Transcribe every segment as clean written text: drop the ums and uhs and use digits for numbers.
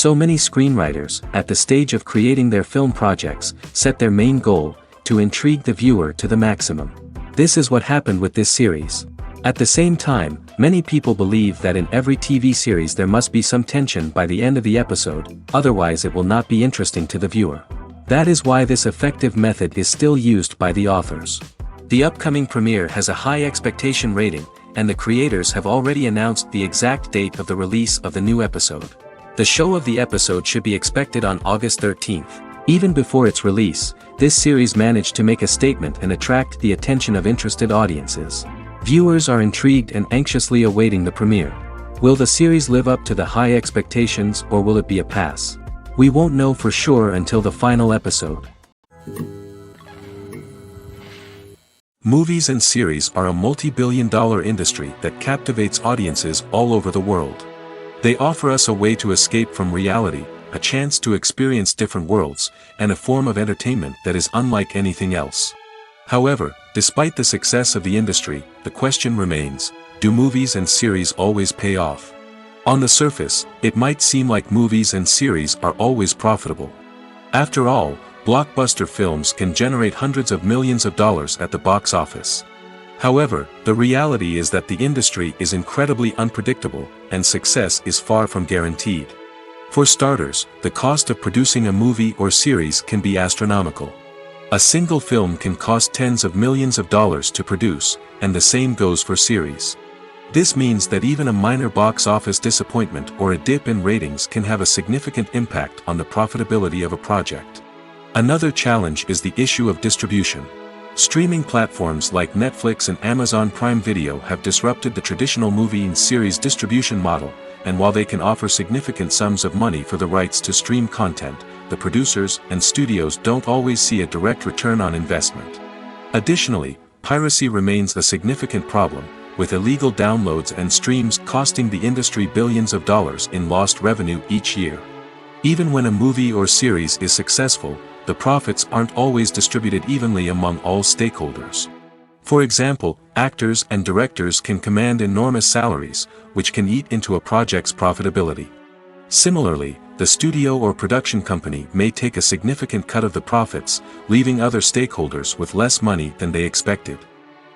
So many screenwriters, at the stage of creating their film projects, set their main goal, to intrigue the viewer to the maximum. This is what happened with this series. At the same time, many people believe that in every TV series there must be some tension by the end of the episode, otherwise it will not be interesting to the viewer. That is why this effective method is still used by the authors. The upcoming premiere has a high expectation rating, and the creators have already announced the exact date of the release of the new episode. The show of the episode should be expected on August 13th. Even before its release, this series managed to make a statement and attract the attention of interested audiences. Viewers are intrigued and anxiously awaiting the premiere. Will the series live up to the high expectations, or will it be a pass? We won't know for sure until the final episode. Movies and series are a multi-billion-dollar industry that captivates audiences all over the world. They offer us a way to escape from reality, a chance to experience different worlds, and a form of entertainment that is unlike anything else. However, despite the success of the industry, the question remains, do movies and series always pay off? On the surface, it might seem like movies and series are always profitable. After all, blockbuster films can generate hundreds of millions of dollars at the box office. However, the reality is that the industry is incredibly unpredictable, and success is far from guaranteed. For starters, the cost of producing a movie or series can be astronomical. A single film can cost tens of millions of dollars to produce, and the same goes for series. This means that even a minor box office disappointment or a dip in ratings can have a significant impact on the profitability of a project. Another challenge is the issue of distribution. Streaming platforms like Netflix and Amazon Prime Video have disrupted the traditional movie and series distribution model, and while they can offer significant sums of money for the rights to stream content, the producers and studios don't always see a direct return on investment. Additionally, piracy remains a significant problem, with illegal downloads and streams costing the industry billions of dollars in lost revenue each year. Even when a movie or series is successful, the profits aren't always distributed evenly among all stakeholders. For example, actors and directors can command enormous salaries, which can eat into a project's profitability. Similarly, the studio or production company may take a significant cut of the profits, leaving other stakeholders with less money than they expected.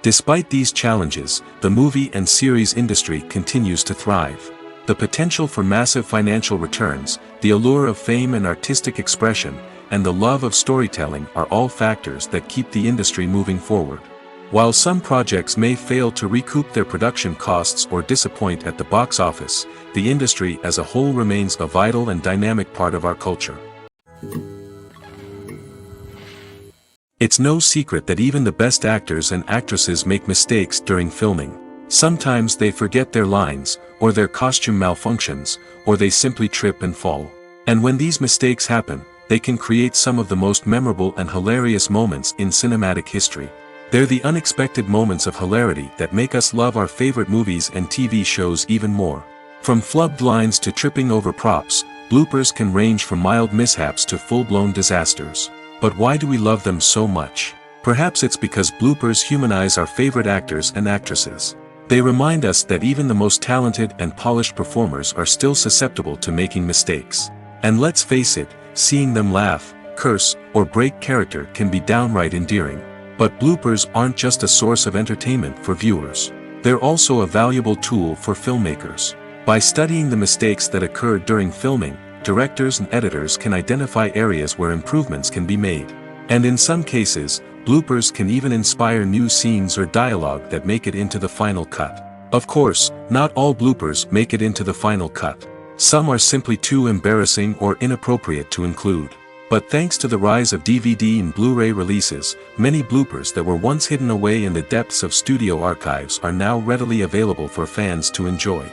Despite these challenges, the movie and series industry continues to thrive. The potential for massive financial returns, the allure of fame and artistic expression, and the love of storytelling are all factors that keep the industry moving forward. While some projects may fail to recoup their production costs or disappoint at the box office, the industry as a whole remains a vital and dynamic part of our culture. It's no secret that even the best actors and actresses make mistakes during filming. Sometimes they forget their lines, or their costume malfunctions, or they simply trip and fall. And when these mistakes happen, they can create some of the most memorable and hilarious moments in cinematic history. They're the unexpected moments of hilarity that make us love our favorite movies and TV shows even more. From flubbed lines to tripping over props, bloopers can range from mild mishaps to full-blown disasters. But why do we love them so much? Perhaps it's because bloopers humanize our favorite actors and actresses. They remind us that even the most talented and polished performers are still susceptible to making mistakes. And let's face it, seeing them laugh, curse, or break character can be downright endearing. But bloopers aren't just a source of entertainment for viewers. They're also a valuable tool for filmmakers. By studying the mistakes that occurred during filming, directors and editors can identify areas where improvements can be made. And in some cases, bloopers can even inspire new scenes or dialogue that make it into the final cut. Of course, not all bloopers make it into the final cut. Some are simply too embarrassing or inappropriate to include. But thanks to the rise of DVD and Blu-ray releases, many bloopers that were once hidden away in the depths of studio archives are now readily available for fans to enjoy.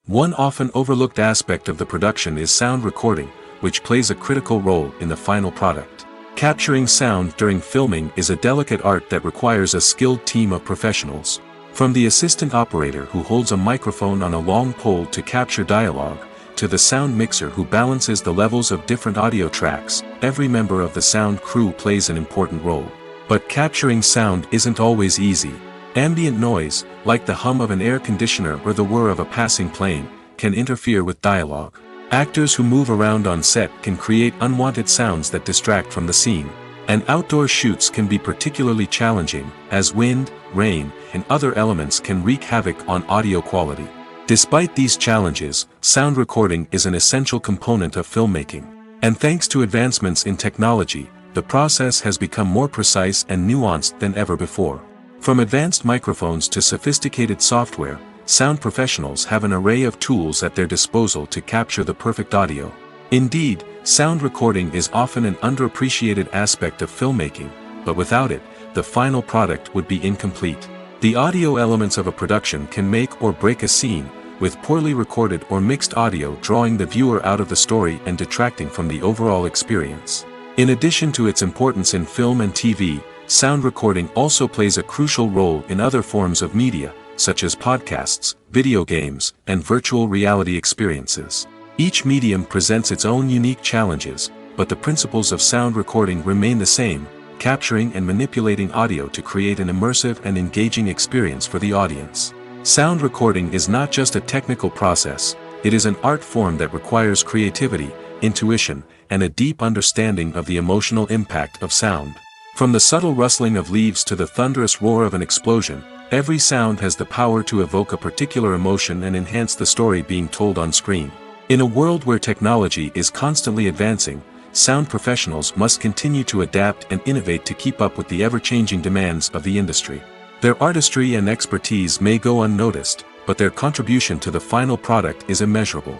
One often overlooked aspect of the production is sound recording, which plays a critical role in the final product. Capturing sound during filming is a delicate art that requires a skilled team of professionals. From the assistant operator who holds a microphone on a long pole to capture dialogue, to the sound mixer who balances the levels of different audio tracks, every member of the sound crew plays an important role. But capturing sound isn't always easy. Ambient noise, like the hum of an air conditioner or the whir of a passing plane, can interfere with dialogue. Actors who move around on set can create unwanted sounds that distract from the scene. And outdoor shoots can be particularly challenging, as wind, rain, and other elements can wreak havoc on audio quality. Despite these challenges, sound recording is an essential component of filmmaking. And thanks to advancements in technology, the process has become more precise and nuanced than ever before. From advanced microphones to sophisticated software, sound professionals have an array of tools at their disposal to capture the perfect audio. Indeed, sound recording is often an underappreciated aspect of filmmaking, but without it, the final product would be incomplete. The audio elements of a production can make or break a scene, with poorly recorded or mixed audio drawing the viewer out of the story and detracting from the overall experience. In addition to its importance in film and TV, sound recording also plays a crucial role in other forms of media, such as podcasts, video games, and virtual reality experiences. Each medium presents its own unique challenges, but the principles of sound recording remain the same: capturing and manipulating audio to create an immersive and engaging experience for the audience. Sound recording is not just a technical process, it is an art form that requires creativity, intuition, and a deep understanding of the emotional impact of sound. From the subtle rustling of leaves to the thunderous roar of an explosion, every sound has the power to evoke a particular emotion and enhance the story being told on screen. In a world where technology is constantly advancing, sound professionals must continue to adapt and innovate to keep up with the ever-changing demands of the industry. Their artistry and expertise may go unnoticed, but their contribution to the final product is immeasurable.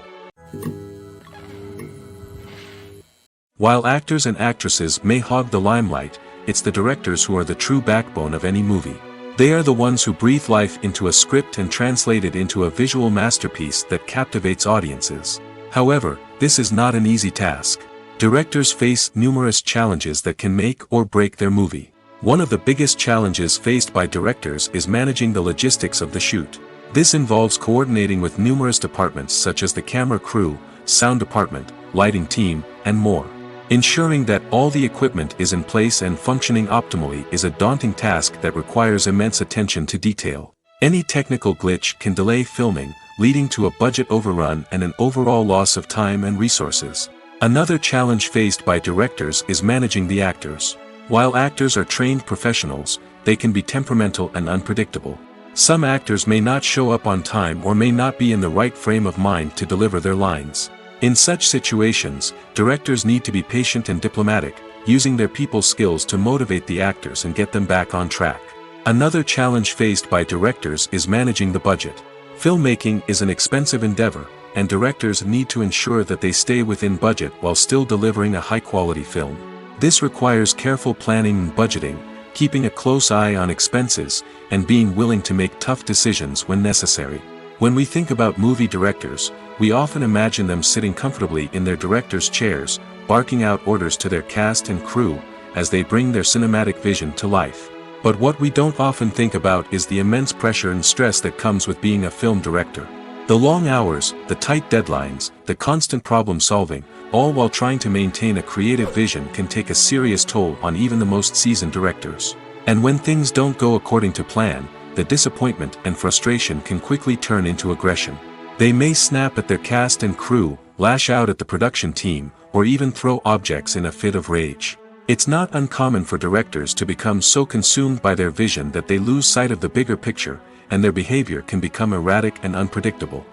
While actors and actresses may hog the limelight, it's the directors who are the true backbone of any movie. They are the ones who breathe life into a script and translate it into a visual masterpiece that captivates audiences. However, this is not an easy task. Directors face numerous challenges that can make or break their movie. One of the biggest challenges faced by directors is managing the logistics of the shoot. This involves coordinating with numerous departments such as the camera crew, sound department, lighting team, and more. Ensuring that all the equipment is in place and functioning optimally is a daunting task that requires immense attention to detail. Any technical glitch can delay filming, leading to a budget overrun and an overall loss of time and resources. Another challenge faced by directors is managing the actors. While actors are trained professionals, they can be temperamental and unpredictable. Some actors may not show up on time or may not be in the right frame of mind to deliver their lines. In such situations, directors need to be patient and diplomatic, using their people skills to motivate the actors and get them back on track. Another challenge faced by directors is managing the budget. Filmmaking is an expensive endeavor, and directors need to ensure that they stay within budget while still delivering a high-quality film. This requires careful planning and budgeting, keeping a close eye on expenses, and being willing to make tough decisions when necessary. When we think about movie directors, we often imagine them sitting comfortably in their director's chairs, barking out orders to their cast and crew, as they bring their cinematic vision to life. But what we don't often think about is the immense pressure and stress that comes with being a film director. The long hours, the tight deadlines, the constant problem solving, all while trying to maintain a creative vision can take a serious toll on even the most seasoned directors. And when things don't go according to plan, the disappointment and frustration can quickly turn into aggression. They may snap at their cast and crew, lash out at the production team, or even throw objects in a fit of rage. It's not uncommon for directors to become so consumed by their vision that they lose sight of the bigger picture, and their behavior can become erratic and unpredictable.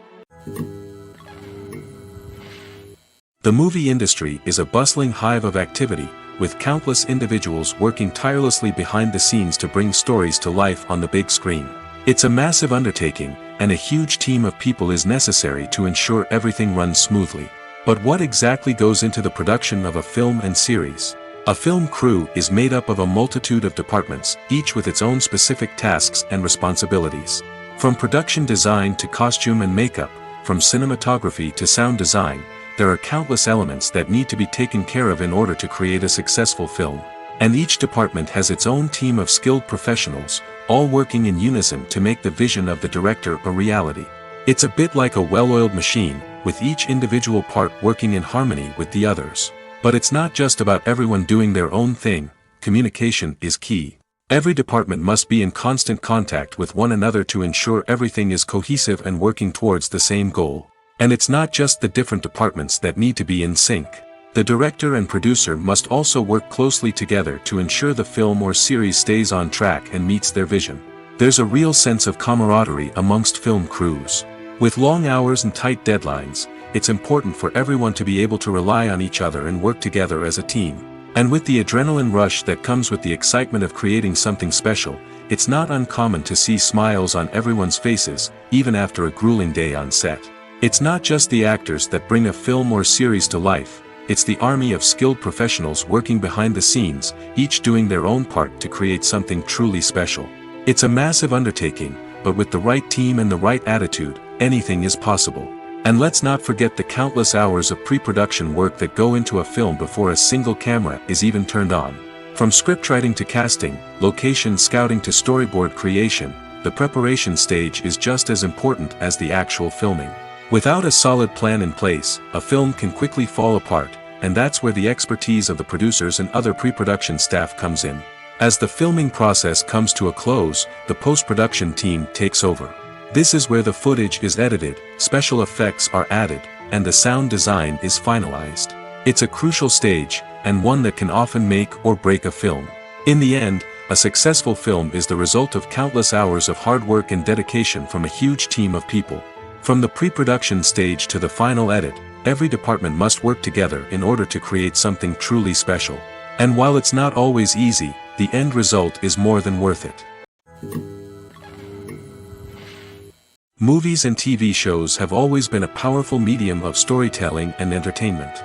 The movie industry is a bustling hive of activity, with countless individuals working tirelessly behind the scenes to bring stories to life on the big screen. It's a massive undertaking, and a huge team of people is necessary to ensure everything runs smoothly. But what exactly goes into the production of a film and series? A film crew is made up of a multitude of departments, each with its own specific tasks and responsibilities. From production design to costume and makeup, from cinematography to sound design, there are countless elements that need to be taken care of in order to create a successful film. And each department has its own team of skilled professionals, all working in unison to make the vision of the director a reality. It's a bit like a well-oiled machine, with each individual part working in harmony with the others. But it's not just about everyone doing their own thing. Communication is key. Every department must be in constant contact with one another to ensure everything is cohesive and working towards the same goal. And it's not just the different departments that need to be in sync. The director and producer must also work closely together to ensure the film or series stays on track and meets their vision. There's a real sense of camaraderie amongst film crews. With long hours and tight deadlines, it's important for everyone to be able to rely on each other and work together as a team. And with the adrenaline rush that comes with the excitement of creating something special, it's not uncommon to see smiles on everyone's faces, even after a grueling day on set. It's not just the actors that bring a film or series to life, it's the army of skilled professionals working behind the scenes, each doing their own part to create something truly special. It's a massive undertaking, but with the right team and the right attitude, anything is possible. And let's not forget the countless hours of pre-production work that go into a film before a single camera is even turned on. From scriptwriting to casting, location scouting to storyboard creation, the preparation stage is just as important as the actual filming. Without a solid plan in place, a film can quickly fall apart, and that's where the expertise of the producers and other pre-production staff comes in. As the filming process comes to a close, the post-production team takes over. This is where the footage is edited, special effects are added, and the sound design is finalized. It's a crucial stage, and one that can often make or break a film. In the end, a successful film is the result of countless hours of hard work and dedication from a huge team of people. From the pre-production stage to the final edit, every department must work together in order to create something truly special. And while it's not always easy, the end result is more than worth it. Movies and TV shows have always been a powerful medium of storytelling and entertainment.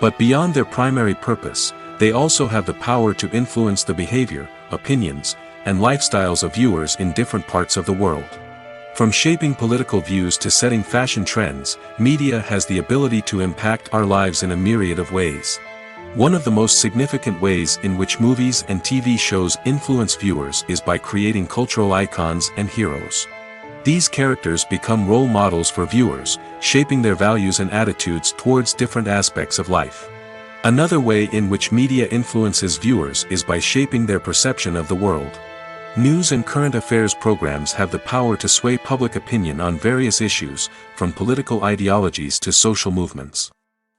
But beyond their primary purpose, they also have the power to influence the behavior, opinions, and lifestyles of viewers in different parts of the world. From shaping political views to setting fashion trends, media has the ability to impact our lives in a myriad of ways. One of the most significant ways in which movies and TV shows influence viewers is by creating cultural icons and heroes. These characters become role models for viewers, shaping their values and attitudes towards different aspects of life. Another way in which media influences viewers is by shaping their perception of the world. News and current affairs programs have the power to sway public opinion on various issues, from political ideologies to social movements.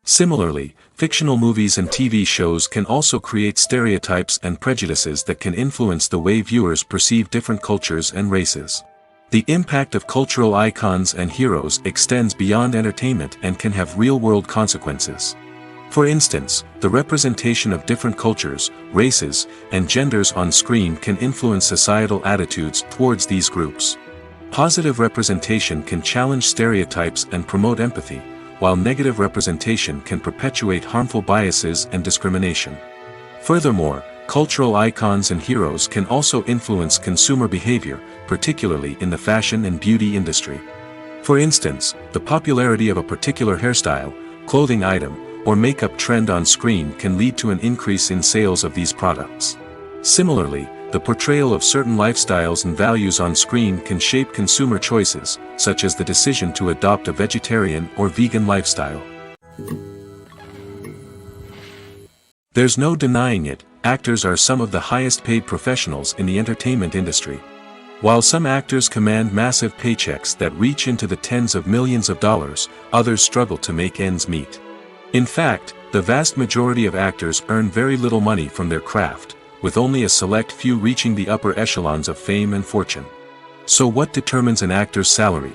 Similarly, fictional movies and TV shows can also create stereotypes and prejudices that can influence the way viewers perceive different cultures and races. The impact of cultural icons and heroes extends beyond entertainment and can have real-world consequences. For instance, the representation of different cultures, races, and genders on screen can influence societal attitudes towards these groups. Positive representation can challenge stereotypes and promote empathy, while negative representation can perpetuate harmful biases and discrimination. Furthermore, cultural icons and heroes can also influence consumer behavior, particularly in the fashion and beauty industry. For instance, the popularity of a particular hairstyle, clothing item, or makeup trend on screen can lead to an increase in sales of these products. Similarly, the portrayal of certain lifestyles and values on screen can shape consumer choices, such as the decision to adopt a vegetarian or vegan lifestyle. There's no denying it, actors are some of the highest paid professionals in the entertainment industry. While some actors command massive paychecks that reach into the tens of millions of dollars, others struggle to make ends meet. In fact, the vast majority of actors earn very little money from their craft, with only a select few reaching the upper echelons of fame and fortune. So what determines an actor's salary?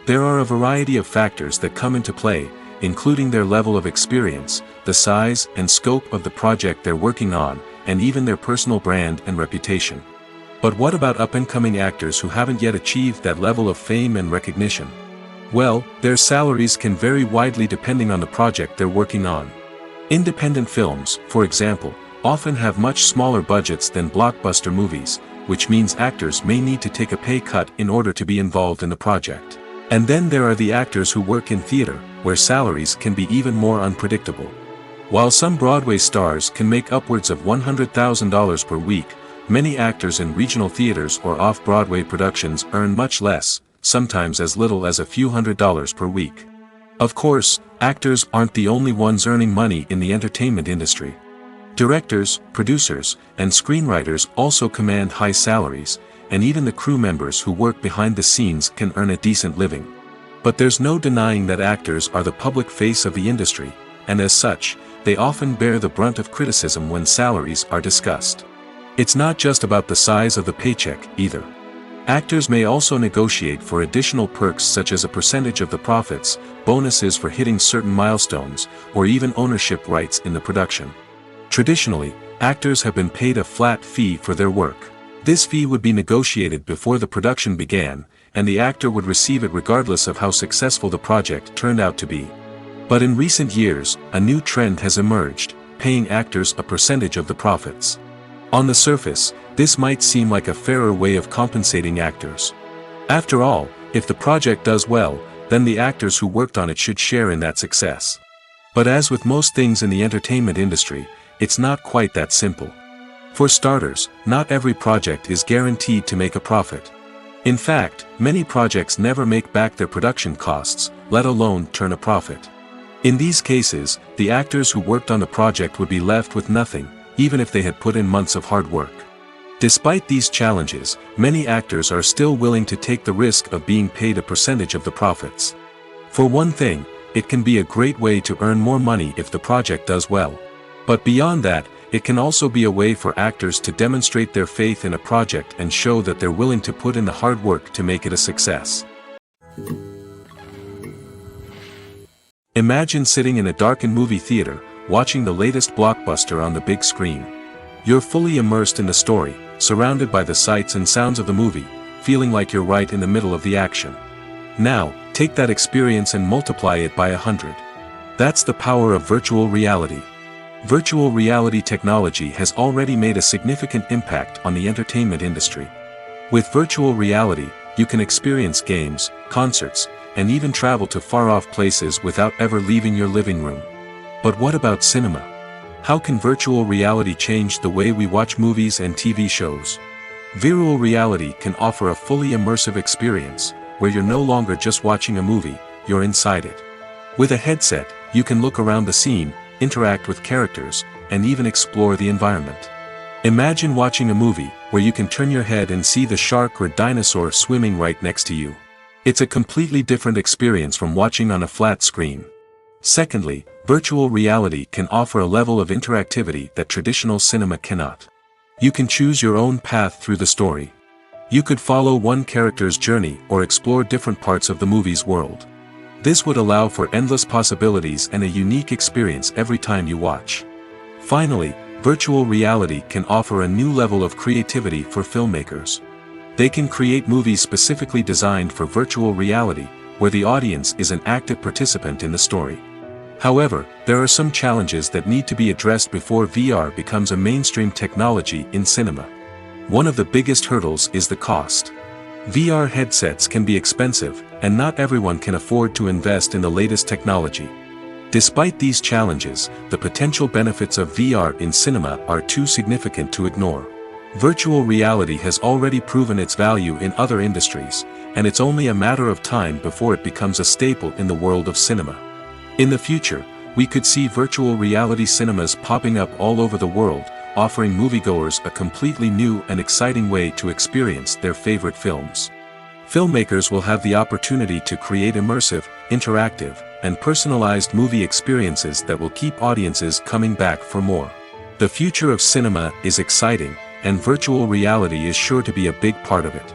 There are a variety of factors that come into play, including their level of experience, the size and scope of the project they're working on, and even their personal brand and reputation. But what about up-and-coming actors who haven't yet achieved that level of fame and recognition? Well, their salaries can vary widely depending on the project they're working on. Independent films, for example, often have much smaller budgets than blockbuster movies, which means actors may need to take a pay cut in order to be involved in the project. And then there are the actors who work in theater, where salaries can be even more unpredictable. While some Broadway stars can make upwards of $100,000 per week, many actors in regional theaters or off-Broadway productions earn much less, sometimes as little as a few $100s per week. Of course, actors aren't the only ones earning money in the entertainment industry. Directors, producers, and screenwriters also command high salaries, and even the crew members who work behind the scenes can earn a decent living. But there's no denying that actors are the public face of the industry, and as such, they often bear the brunt of criticism when salaries are discussed. It's not just about the size of the paycheck, either. Actors may also negotiate for additional perks such as a percentage of the profits, bonuses for hitting certain milestones, or even ownership rights in the production. Traditionally, actors have been paid a flat fee for their work. This fee would be negotiated before the production began, and the actor would receive it regardless of how successful the project turned out to be. But in recent years, a new trend has emerged, paying actors a percentage of the profits. On the surface, this might seem like a fairer way of compensating actors. After all, if the project does well, then the actors who worked on it should share in that success. But as with most things in the entertainment industry, it's not quite that simple. For starters, not every project is guaranteed to make a profit. In fact, many projects never make back their production costs, let alone turn a profit. In these cases, the actors who worked on the project would be left with nothing, even if they had put in months of hard work. Despite these challenges, many actors are still willing to take the risk of being paid a percentage of the profits. For one thing, it can be a great way to earn more money if the project does well. But beyond that, it can also be a way for actors to demonstrate their faith in a project and show that they're willing to put in the hard work to make it a success. Imagine sitting in a darkened movie theater, watching the latest blockbuster on the big screen. You're fully immersed in the story, surrounded by the sights and sounds of the movie, feeling like you're right in the middle of the action. Now, take that experience and multiply it by 100. That's the power of virtual reality. Virtual reality technology has already made a significant impact on the entertainment industry. With virtual reality, you can experience games, concerts, and even travel to far-off places without ever leaving your living room. But what about cinema? How can virtual reality change the way we watch movies and TV shows? Virtual reality can offer a fully immersive experience, where you're no longer just watching a movie, you're inside it. With a headset, you can look around the scene, interact with characters, and even explore the environment. Imagine watching a movie, where you can turn your head and see the shark or dinosaur swimming right next to you. It's a completely different experience from watching on a flat screen. Secondly, virtual reality can offer a level of interactivity that traditional cinema cannot. You can choose your own path through the story. You could follow one character's journey or explore different parts of the movie's world. This would allow for endless possibilities and a unique experience every time you watch. Finally, virtual reality can offer a new level of creativity for filmmakers. They can create movies specifically designed for virtual reality, where the audience is an active participant in the story. However, there are some challenges that need to be addressed before VR becomes a mainstream technology in cinema. One of the biggest hurdles is the cost. VR headsets can be expensive, and not everyone can afford to invest in the latest technology. Despite these challenges, the potential benefits of VR in cinema are too significant to ignore. Virtual reality has already proven its value in other industries, and it's only a matter of time before it becomes a staple in the world of cinema. In the future, we could see virtual reality cinemas popping up all over the world, offering moviegoers a completely new and exciting way to experience their favorite films. Filmmakers will have the opportunity to create immersive, interactive, and personalized movie experiences that will keep audiences coming back for more. The future of cinema is exciting, and virtual reality is sure to be a big part of it.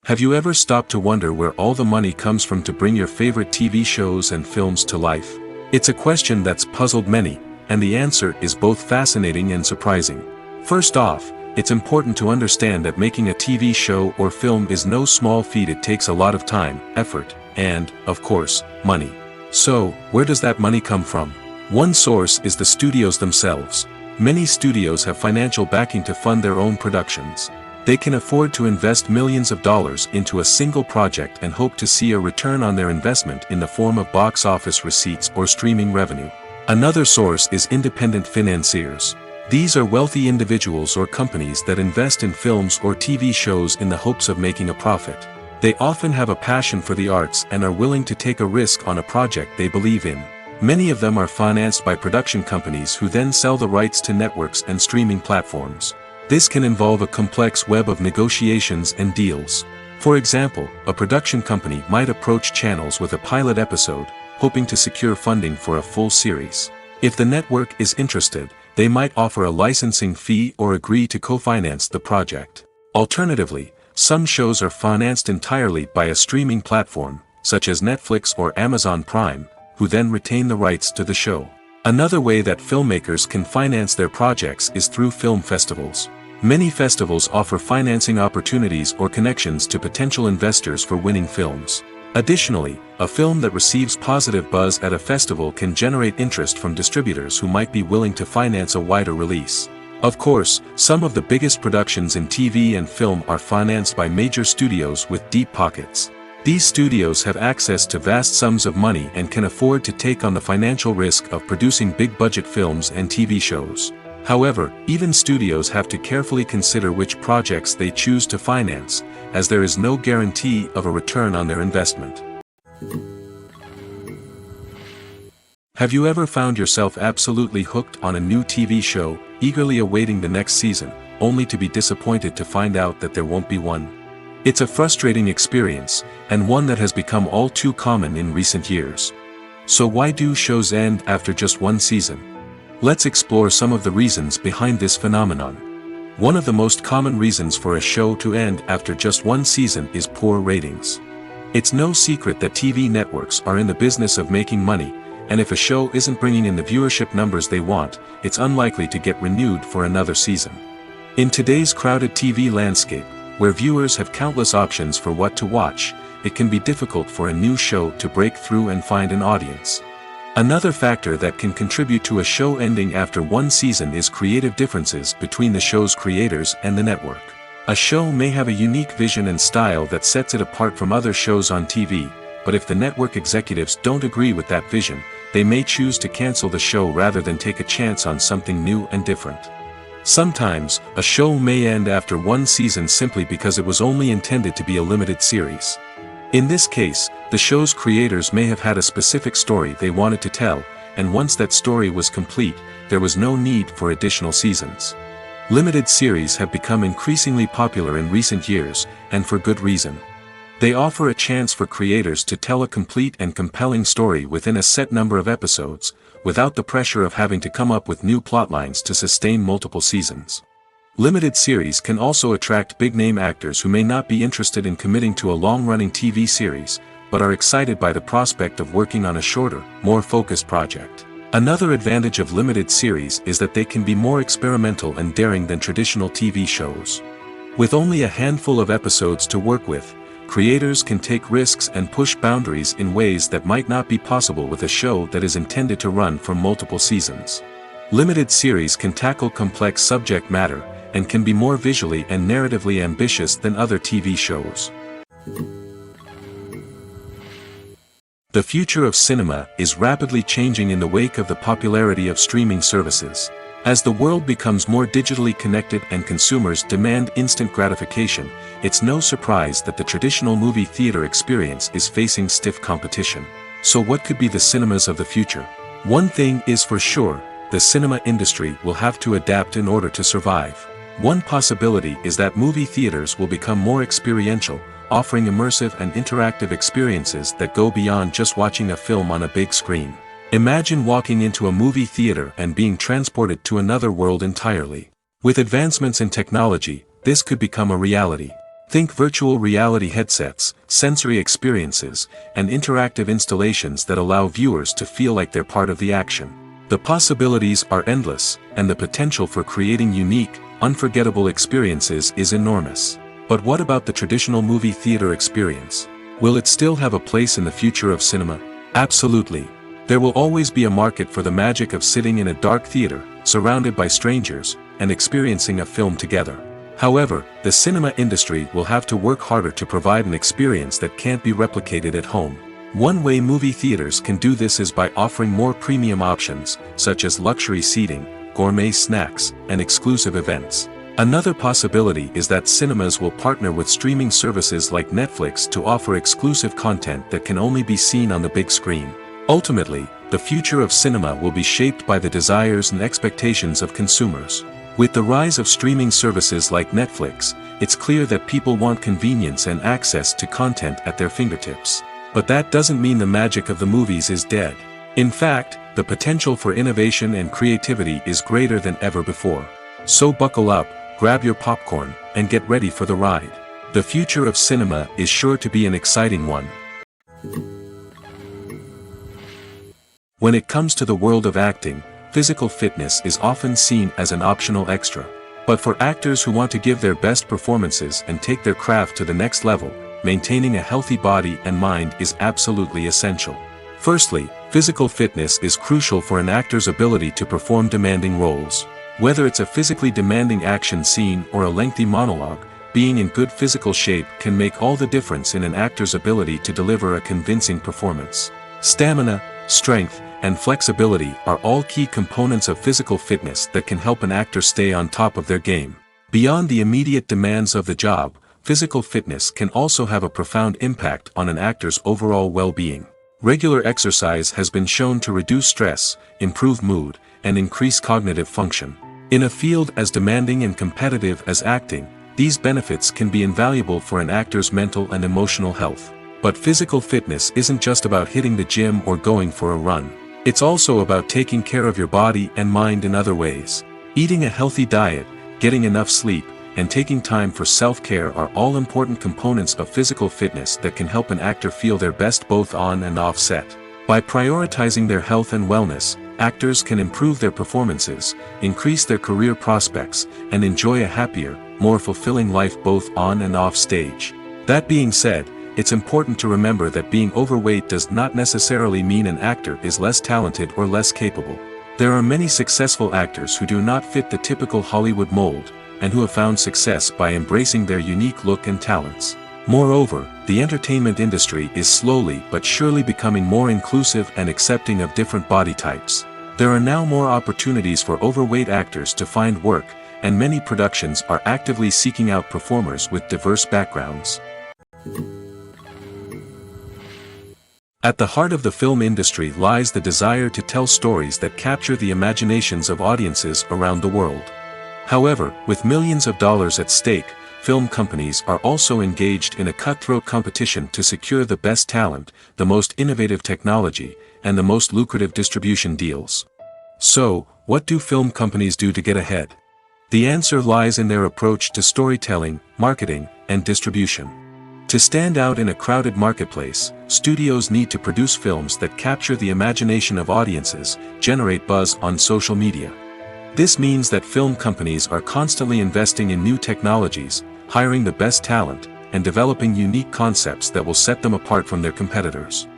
Have you ever stopped to wonder where all the money comes from to bring your favorite TV shows and films to life? It's a question that's puzzled many, and the answer is both fascinating and surprising. First off, it's important to understand that making a TV show or film is no small feat. It takes a lot of time, effort, and, of course, money. So, where does that money come from? One source is the studios themselves. Many studios have financial backing to fund their own productions. They can afford to invest millions of dollars into a single project and hope to see a return on their investment in the form of box office receipts or streaming revenue. Another source is independent financiers. These are wealthy individuals or companies that invest in films or TV shows in the hopes of making a profit. They often have a passion for the arts and are willing to take a risk on a project they believe in. Many of them are financed by production companies who then sell the rights to networks and streaming platforms. This can involve a complex web of negotiations and deals. For example, a production company might approach channels with a pilot episode, hoping to secure funding for a full series. If the network is interested, they might offer a licensing fee or agree to co-finance the project. Alternatively, some shows are financed entirely by a streaming platform, such as Netflix or Amazon Prime, who then retain the rights to the show. Another way that filmmakers can finance their projects is through film festivals. Many festivals offer financing opportunities or connections to potential investors for winning films. Additionally, a film that receives positive buzz at a festival can generate interest from distributors who might be willing to finance a wider release. Of course, some of the biggest productions in TV and film are financed by major studios with deep pockets. These studios have access to vast sums of money and can afford to take on the financial risk of producing big-budget films and TV shows. However, even studios have to carefully consider which projects they choose to finance, as there is no guarantee of a return on their investment. Have you ever found yourself absolutely hooked on a new TV show, eagerly awaiting the next season, only to be disappointed to find out that there won't be one? It's a frustrating experience, and one that has become all too common in recent years. So why do shows end after just one season? Let's explore some of the reasons behind this phenomenon. One of the most common reasons for a show to end after just one season is poor ratings. It's no secret that TV networks are in the business of making money, and if a show isn't bringing in the viewership numbers they want, it's unlikely to get renewed for another season. In today's crowded TV landscape, where viewers have countless options for what to watch, it can be difficult for a new show to break through and find an audience. Another factor that can contribute to a show ending after one season is creative differences between the show's creators and the network. A show may have a unique vision and style that sets it apart from other shows on TV, but if the network executives don't agree with that vision, they may choose to cancel the show rather than take a chance on something new and different. Sometimes, a show may end after one season simply because it was only intended to be a limited series. In this case, the show's creators may have had a specific story they wanted to tell, and once that story was complete, there was no need for additional seasons. Limited series have become increasingly popular in recent years, and for good reason. They offer a chance for creators to tell a complete and compelling story within a set number of episodes, without the pressure of having to come up with new plotlines to sustain multiple seasons. Limited series can also attract big-name actors who may not be interested in committing to a long-running TV series, but are excited by the prospect of working on a shorter, more focused project. Another advantage of limited series is that they can be more experimental and daring than traditional TV shows. With only a handful of episodes to work with, creators can take risks and push boundaries in ways that might not be possible with a show that is intended to run for multiple seasons. Limited series can tackle complex subject matter, and can be more visually and narratively ambitious than other TV shows. The future of cinema is rapidly changing in the wake of the popularity of streaming services. As the world becomes more digitally connected and consumers demand instant gratification, it's no surprise that the traditional movie theater experience is facing stiff competition. So what could be the cinemas of the future? One thing is for sure, the cinema industry will have to adapt in order to survive. One possibility is that movie theaters will become more experiential, offering immersive and interactive experiences that go beyond just watching a film on a big screen. Imagine walking into a movie theater and being transported to another world entirely. With advancements in technology, this could become a reality. Think virtual reality headsets, sensory experiences, and interactive installations that allow viewers to feel like they're part of the action. The possibilities are endless, and the potential for creating unique, unforgettable experiences is enormous. But what about the traditional movie theater experience? Will it still have a place in the future of cinema? Absolutely. There will always be a market for the magic of sitting in a dark theater, surrounded by strangers, and experiencing a film together. However, the cinema industry will have to work harder to provide an experience that can't be replicated at home. One way movie theaters can do this is by offering more premium options, such as luxury seating, gourmet snacks, and exclusive events. Another possibility is that cinemas will partner with streaming services like Netflix to offer exclusive content that can only be seen on the big screen. Ultimately, the future of cinema will be shaped by the desires and expectations of consumers. With the rise of streaming services like Netflix, it's clear that people want convenience and access to content at their fingertips. But that doesn't mean the magic of the movies is dead. In fact, the potential for innovation and creativity is greater than ever before. So buckle up, grab your popcorn, and get ready for the ride. The future of cinema is sure to be an exciting one. When it comes to the world of acting, physical fitness is often seen as an optional extra. But for actors who want to give their best performances and take their craft to the next level, maintaining a healthy body and mind is absolutely essential. Firstly, physical fitness is crucial for an actor's ability to perform demanding roles. Whether it's a physically demanding action scene or a lengthy monologue, being in good physical shape can make all the difference in an actor's ability to deliver a convincing performance. Stamina, strength, and flexibility are all key components of physical fitness that can help an actor stay on top of their game. Beyond the immediate demands of the job, physical fitness can also have a profound impact on an actor's overall well-being. Regular exercise has been shown to reduce stress, improve mood, and increase cognitive function. In a field as demanding and competitive as acting, these benefits can be invaluable for an actor's mental and emotional health. But physical fitness isn't just about hitting the gym or going for a run. It's also about taking care of your body and mind in other ways. Eating a healthy diet, getting enough sleep, and taking time for self-care are all important components of physical fitness that can help an actor feel their best both on and off set. By prioritizing their health and wellness, actors can improve their performances, increase their career prospects, and enjoy a happier, more fulfilling life both on and off stage. That being said, it's important to remember that being overweight does not necessarily mean an actor is less talented or less capable. There are many successful actors who do not fit the typical Hollywood mold, and who have found success by embracing their unique look and talents. Moreover, the entertainment industry is slowly but surely becoming more inclusive and accepting of different body types. There are now more opportunities for overweight actors to find work, and many productions are actively seeking out performers with diverse backgrounds. At the heart of the film industry lies the desire to tell stories that capture the imaginations of audiences around the world. However, with millions of dollars at stake, film companies are also engaged in a cutthroat competition to secure the best talent, the most innovative technology, and the most lucrative distribution deals. So, what do film companies do to get ahead? The answer lies in their approach to storytelling, marketing, and distribution. To stand out in a crowded marketplace, studios need to produce films that capture the imagination of audiences, generate buzz on social media. This means that film companies are constantly investing in new technologies, hiring the best talent, and developing unique concepts that will set them apart from their competitors.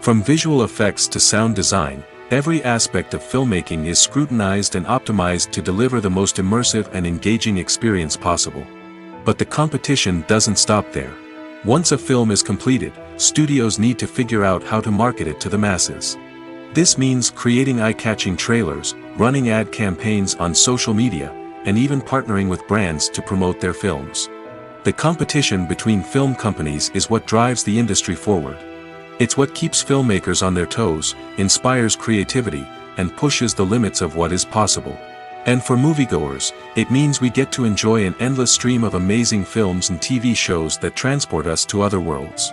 From visual effects to sound design, every aspect of filmmaking is scrutinized and optimized to deliver the most immersive and engaging experience possible. But the competition doesn't stop there. Once a film is completed, studios need to figure out how to market it to the masses. This means creating eye-catching trailers, running ad campaigns on social media, and even partnering with brands to promote their films. The competition between film companies is what drives the industry forward. It's what keeps filmmakers on their toes, inspires creativity, and pushes the limits of what is possible. And for moviegoers, it means we get to enjoy an endless stream of amazing films and TV shows that transport us to other worlds.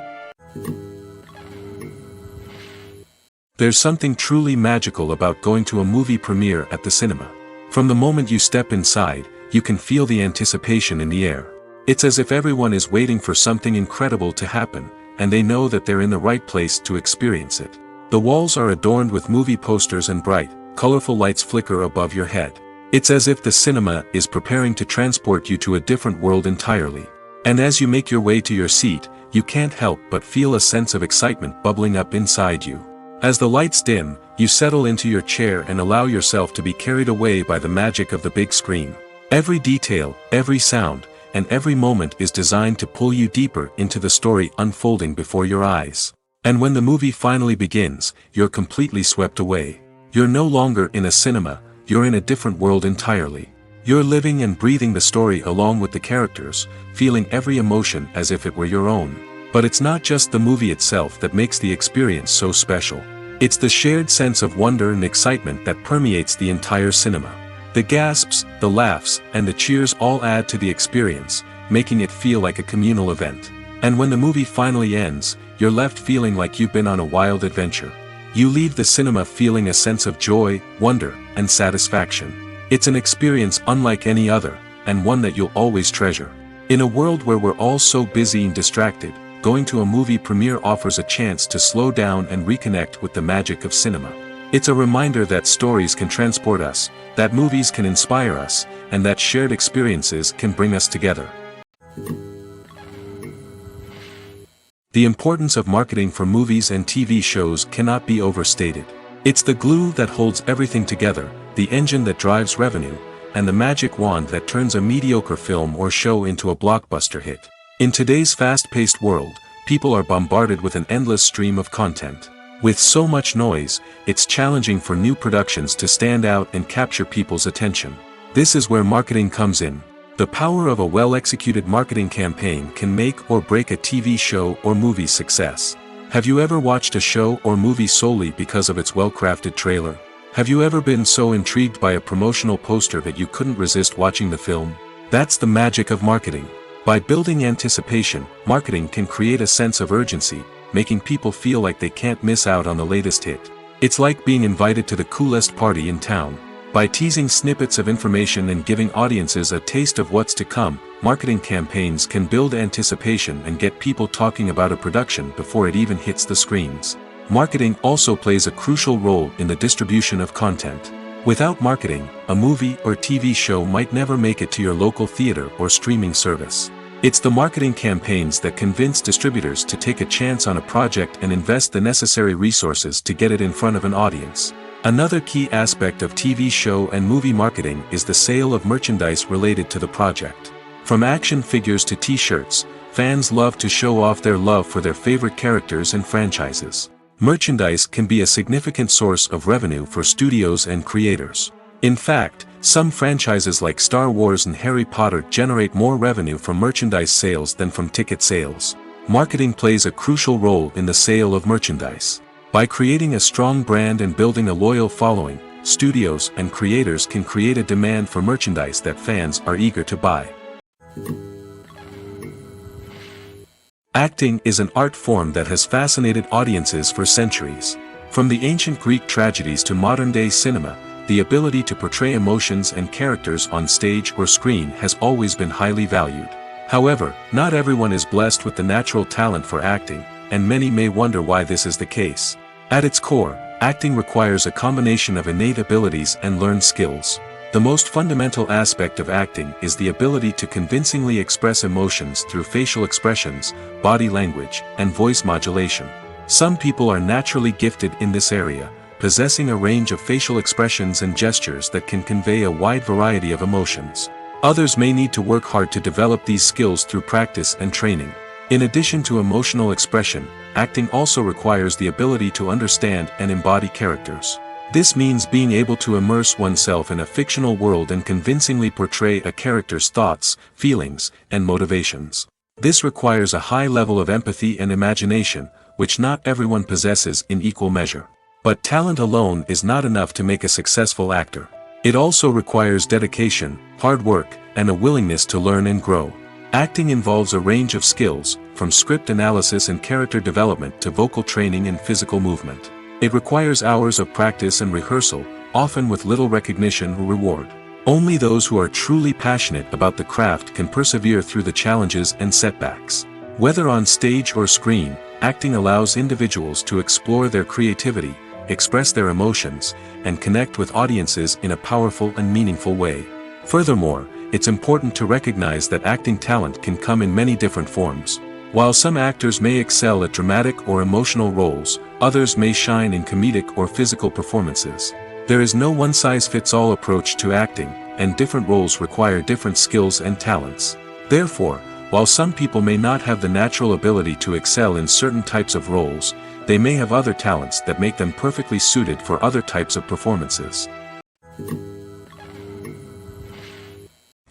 There's something truly magical about going to a movie premiere at the cinema. From the moment you step inside, you can feel the anticipation in the air. It's as if everyone is waiting for something incredible to happen, and they know that they're in the right place to experience it. The walls are adorned with movie posters and bright, colorful lights flicker above your head. It's as if the cinema is preparing to transport you to a different world entirely. And as you make your way to your seat, you can't help but feel a sense of excitement bubbling up inside you. As the lights dim, you settle into your chair and allow yourself to be carried away by the magic of the big screen. Every detail, every sound, and every moment is designed to pull you deeper into the story unfolding before your eyes. And when the movie finally begins, you're completely swept away. You're no longer in a cinema, you're in a different world entirely. You're living and breathing the story along with the characters, feeling every emotion as if it were your own. But it's not just the movie itself that makes the experience so special. It's the shared sense of wonder and excitement that permeates the entire cinema. The gasps, the laughs, and the cheers all add to the experience, making it feel like a communal event. And when the movie finally ends, you're left feeling like you've been on a wild adventure. You leave the cinema feeling a sense of joy, wonder, and satisfaction. It's an experience unlike any other, and one that you'll always treasure. In a world where we're all so busy and distracted, going to a movie premiere offers a chance to slow down and reconnect with the magic of cinema. It's a reminder that stories can transport us, that movies can inspire us, and that shared experiences can bring us together. The importance of marketing for movies and TV shows cannot be overstated. It's the glue that holds everything together, the engine that drives revenue, and the magic wand that turns a mediocre film or show into a blockbuster hit. In today's fast-paced world, people are bombarded with an endless stream of content. With so much noise, it's challenging for new productions to stand out and capture people's attention. This is where marketing comes in. The power of a well-executed marketing campaign can make or break a TV show or movie's success. Have you ever watched a show or movie solely because of its well-crafted trailer? Have you ever been so intrigued by a promotional poster that you couldn't resist watching the film? That's the magic of marketing. By building anticipation, marketing can create a sense of urgency, making people feel like they can't miss out on the latest hit. It's like being invited to the coolest party in town. By teasing snippets of information and giving audiences a taste of what's to come, marketing campaigns can build anticipation and get people talking about a production before it even hits the screens. Marketing also plays a crucial role in the distribution of content. Without marketing, a movie or TV show might never make it to your local theater or streaming service. It's the marketing campaigns that convince distributors to take a chance on a project and invest the necessary resources to get it in front of an audience. Another key aspect of TV show and movie marketing is the sale of merchandise related to the project. From action figures to t-shirts, fans love to show off their love for their favorite characters and franchises. Merchandise can be a significant source of revenue for studios and creators. In fact, some franchises like Star Wars and Harry Potter generate more revenue from merchandise sales than from ticket sales. Marketing plays a crucial role in the sale of merchandise. By creating a strong brand and building a loyal following, studios and creators can create a demand for merchandise that fans are eager to buy. Acting is an art form that has fascinated audiences for centuries. From the ancient Greek tragedies to modern-day cinema, the ability to portray emotions and characters on stage or screen has always been highly valued. However, not everyone is blessed with the natural talent for acting, and many may wonder why this is the case. At its core, acting requires a combination of innate abilities and learned skills. The most fundamental aspect of acting is the ability to convincingly express emotions through facial expressions, body language, and voice modulation. Some people are naturally gifted in this area, possessing a range of facial expressions and gestures that can convey a wide variety of emotions. Others may need to work hard to develop these skills through practice and training. In addition to emotional expression, acting also requires the ability to understand and embody characters. This means being able to immerse oneself in a fictional world and convincingly portray a character's thoughts, feelings, and motivations. This requires a high level of empathy and imagination, which not everyone possesses in equal measure. But talent alone is not enough to make a successful actor. It also requires dedication, hard work, and a willingness to learn and grow. Acting involves a range of skills, from script analysis and character development to vocal training and physical movement. It requires hours of practice and rehearsal, often with little recognition or reward. Only those who are truly passionate about the craft can persevere through the challenges and setbacks. Whether on stage or screen, acting allows individuals to explore their creativity, express their emotions, and connect with audiences in a powerful and meaningful way. Furthermore, it's important to recognize that acting talent can come in many different forms. While some actors may excel at dramatic or emotional roles, others may shine in comedic or physical performances. There is no one-size-fits-all approach to acting, and different roles require different skills and talents. Therefore, while some people may not have the natural ability to excel in certain types of roles, they may have other talents that make them perfectly suited for other types of performances.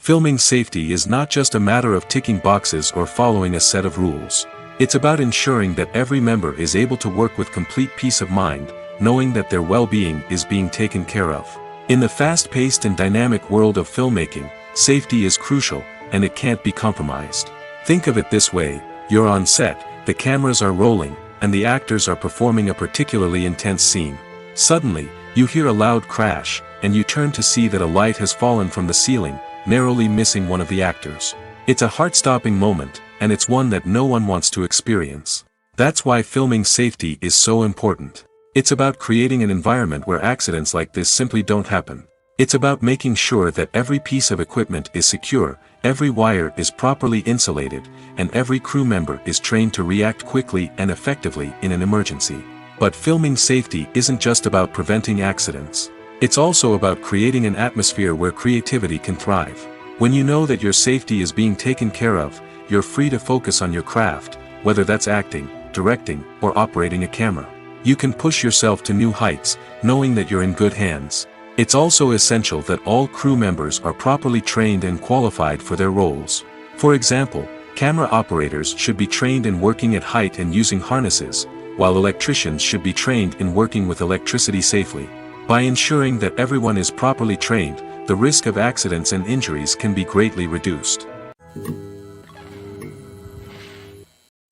Filming safety is not just a matter of ticking boxes or following a set of rules. It's about ensuring that every member is able to work with complete peace of mind, knowing that their well-being is being taken care of. In the fast-paced and dynamic world of filmmaking, safety is crucial, and it can't be compromised. Think of it this way: you're on set, the cameras are rolling, and the actors are performing a particularly intense scene. Suddenly, you hear a loud crash, and you turn to see that a light has fallen from the ceiling, narrowly missing one of the actors. It's a heart-stopping moment, and it's one that no one wants to experience. That's why filming safety is so important. It's about creating an environment where accidents like this simply don't happen. It's about making sure that every piece of equipment is secure, every wire is properly insulated, and every crew member is trained to react quickly and effectively in an emergency. But filming safety isn't just about preventing accidents. It's also about creating an atmosphere where creativity can thrive. When you know that your safety is being taken care of, you're free to focus on your craft, whether that's acting, directing, or operating a camera. You can push yourself to new heights, knowing that you're in good hands. It's also essential that all crew members are properly trained and qualified for their roles. For example, camera operators should be trained in working at height and using harnesses, while electricians should be trained in working with electricity safely. By ensuring that everyone is properly trained, the risk of accidents and injuries can be greatly reduced.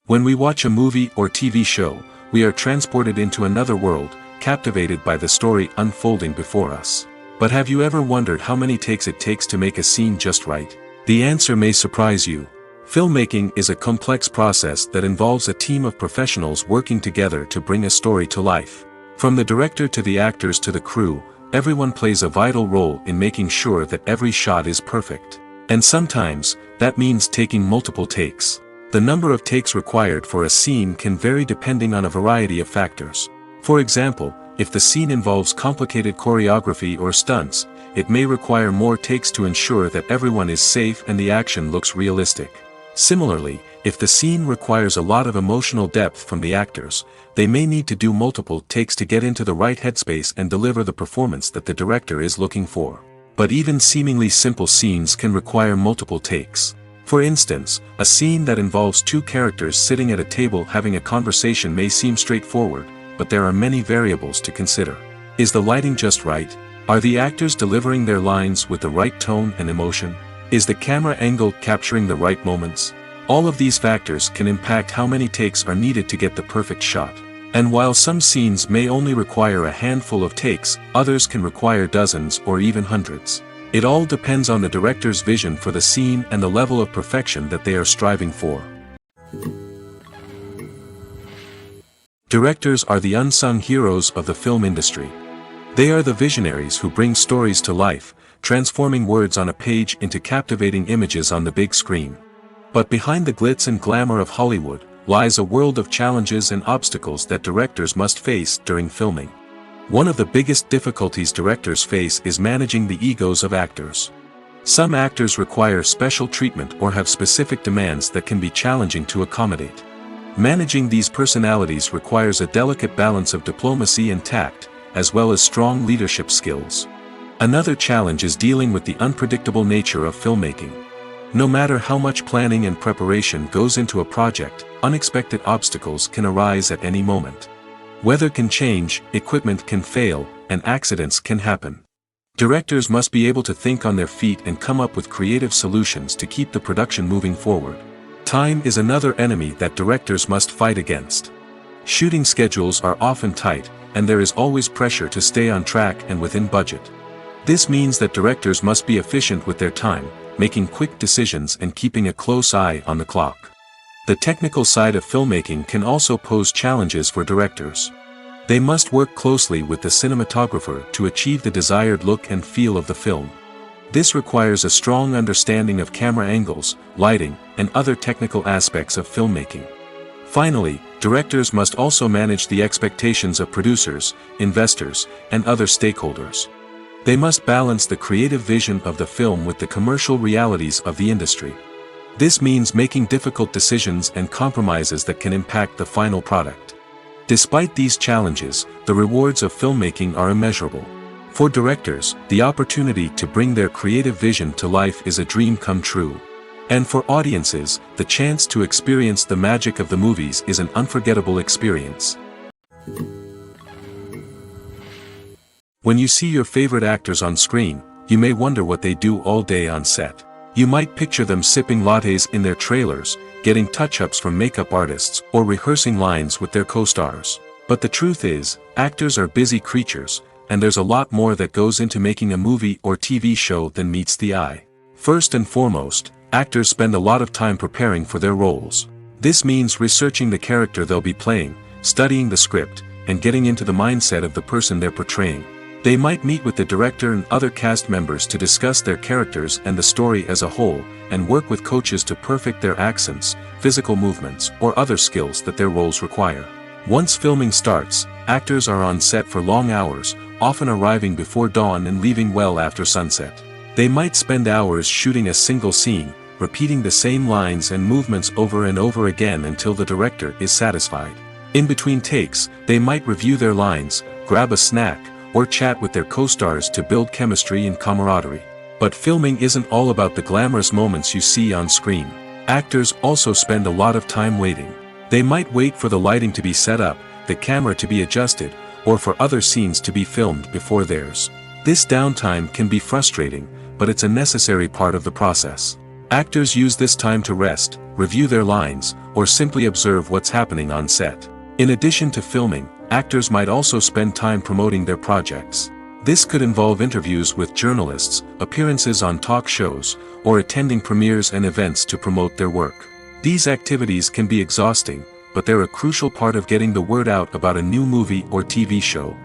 When we watch a movie or TV show, we are transported into another world, captivated by the story unfolding before us. But have you ever wondered how many takes it takes to make a scene just right? The answer may surprise you. Filmmaking is a complex process that involves a team of professionals working together to bring a story to life. From the director to the actors to the crew, everyone plays a vital role in making sure that every shot is perfect. And sometimes, that means taking multiple takes. The number of takes required for a scene can vary depending on a variety of factors. For example, if the scene involves complicated choreography or stunts, it may require more takes to ensure that everyone is safe and the action looks realistic. Similarly, if the scene requires a lot of emotional depth from the actors, they may need to do multiple takes to get into the right headspace and deliver the performance that the director is looking for. But even seemingly simple scenes can require multiple takes. For instance, a scene that involves two characters sitting at a table having a conversation may seem straightforward, but there are many variables to consider. Is the lighting just right? Are the actors delivering their lines with the right tone and emotion? Is the camera angle capturing the right moments? All of these factors can impact how many takes are needed to get the perfect shot. And while some scenes may only require a handful of takes, others can require dozens or even hundreds. It all depends on the director's vision for the scene and the level of perfection that they are striving for. Directors are the unsung heroes of the film industry. They are the visionaries who bring stories to life, transforming words on a page into captivating images on the big screen. But behind the glitz and glamour of Hollywood, lies a world of challenges and obstacles that directors must face during filming. One of the biggest difficulties directors face is managing the egos of actors. Some actors require special treatment or have specific demands that can be challenging to accommodate. Managing these personalities requires a delicate balance of diplomacy and tact, as well as strong leadership skills. Another challenge is dealing with the unpredictable nature of filmmaking. No matter how much planning and preparation goes into a project, unexpected obstacles can arise at any moment. Weather can change, equipment can fail, and accidents can happen. Directors must be able to think on their feet and come up with creative solutions to keep the production moving forward. Time is another enemy that directors must fight against. Shooting schedules are often tight, and there is always pressure to stay on track and within budget. This means that directors must be efficient with their time, making quick decisions and keeping a close eye on the clock. The technical side of filmmaking can also pose challenges for directors. They must work closely with the cinematographer to achieve the desired look and feel of the film. This requires a strong understanding of camera angles, lighting, and other technical aspects of filmmaking. Finally, directors must also manage the expectations of producers, investors, and other stakeholders. They must balance the creative vision of the film with the commercial realities of the industry. This means making difficult decisions and compromises that can impact the final product. Despite these challenges, the rewards of filmmaking are immeasurable. For directors, the opportunity to bring their creative vision to life is a dream come true. And for audiences, the chance to experience the magic of the movies is an unforgettable experience. When you see your favorite actors on screen, you may wonder what they do all day on set. You might picture them sipping lattes in their trailers, getting touch-ups from makeup artists, or rehearsing lines with their co-stars. But the truth is, actors are busy creatures, and there's a lot more that goes into making a movie or TV show than meets the eye. First and foremost, actors spend a lot of time preparing for their roles. This means researching the character they'll be playing, studying the script, and getting into the mindset of the person they're portraying. They might meet with the director and other cast members to discuss their characters and the story as a whole, and work with coaches to perfect their accents, physical movements, or other skills that their roles require. Once filming starts, actors are on set for long hours, often arriving before dawn and leaving well after sunset. They might spend hours shooting a single scene, repeating the same lines and movements over and over again until the director is satisfied. In between takes, they might review their lines, grab a snack, or chat with their co-stars to build chemistry and camaraderie. But filming isn't all about the glamorous moments you see on screen. Actors also spend a lot of time waiting. They might wait for the lighting to be set up, the camera to be adjusted, or for other scenes to be filmed before theirs. This downtime can be frustrating, but it's a necessary part of the process. Actors use this time to rest, review their lines, or simply observe what's happening on set. In addition to filming, actors might also spend time promoting their projects. This could involve interviews with journalists, appearances on talk shows, or attending premieres and events to promote their work. These activities can be exhausting, but they're a crucial part of getting the word out about a new movie or TV show.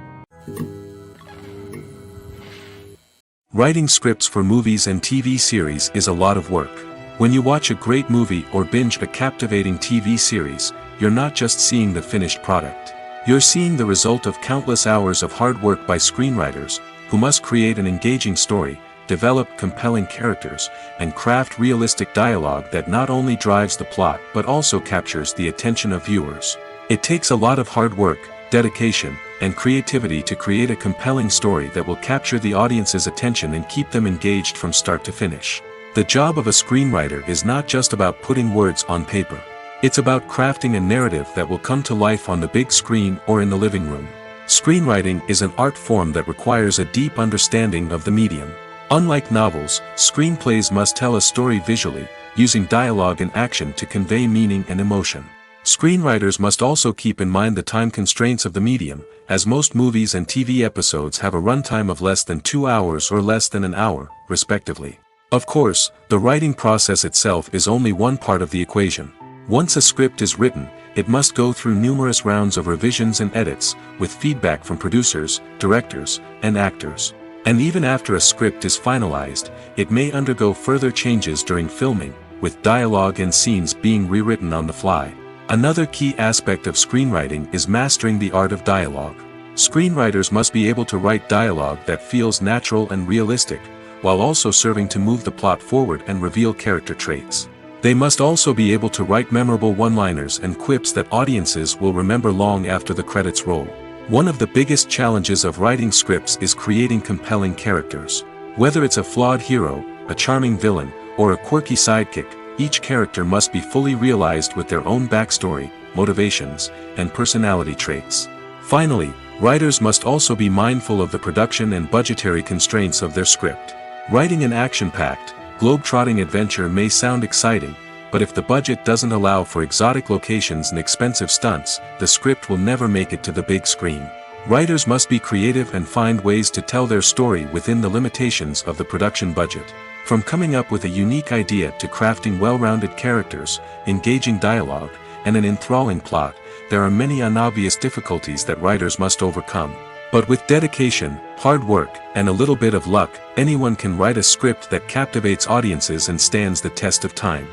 Writing scripts for movies and TV series is a lot of work. When you watch a great movie or binge a captivating TV series, you're not just seeing the finished product. You're seeing the result of countless hours of hard work by screenwriters, who must create an engaging story, develop compelling characters, and craft realistic dialogue that not only drives the plot but also captures the attention of viewers. It takes a lot of hard work, dedication, and creativity to create a compelling story that will capture the audience's attention and keep them engaged from start to finish. The job of a screenwriter is not just about putting words on paper. It's about crafting a narrative that will come to life on the big screen or in the living room. Screenwriting is an art form that requires a deep understanding of the medium. Unlike novels, screenplays must tell a story visually, using dialogue and action to convey meaning and emotion. Screenwriters must also keep in mind the time constraints of the medium, as most movies and TV episodes have a runtime of less than 2 hours or less than an hour, respectively. Of course, the writing process itself is only one part of the equation. Once a script is written, it must go through numerous rounds of revisions and edits, with feedback from producers, directors, and actors. And even after a script is finalized, it may undergo further changes during filming, with dialogue and scenes being rewritten on the fly. Another key aspect of screenwriting is mastering the art of dialogue. Screenwriters must be able to write dialogue that feels natural and realistic, while also serving to move the plot forward and reveal character traits. They must also be able to write memorable one-liners and quips that audiences will remember long after the credits roll. One of the biggest challenges of writing scripts is creating compelling characters. Whether it's a flawed hero, a charming villain, or a quirky sidekick, each character must be fully realized with their own backstory, motivations, and personality traits. Finally, writers must also be mindful of the production and budgetary constraints of their script. Writing an action-packed, globe-trotting adventure may sound exciting, but if the budget doesn't allow for exotic locations and expensive stunts, the script will never make it to the big screen. Writers must be creative and find ways to tell their story within the limitations of the production budget. From coming up with a unique idea to crafting well-rounded characters, engaging dialogue, and an enthralling plot, there are many unobvious difficulties that writers must overcome. But with dedication, hard work, and a little bit of luck, anyone can write a script that captivates audiences and stands the test of time.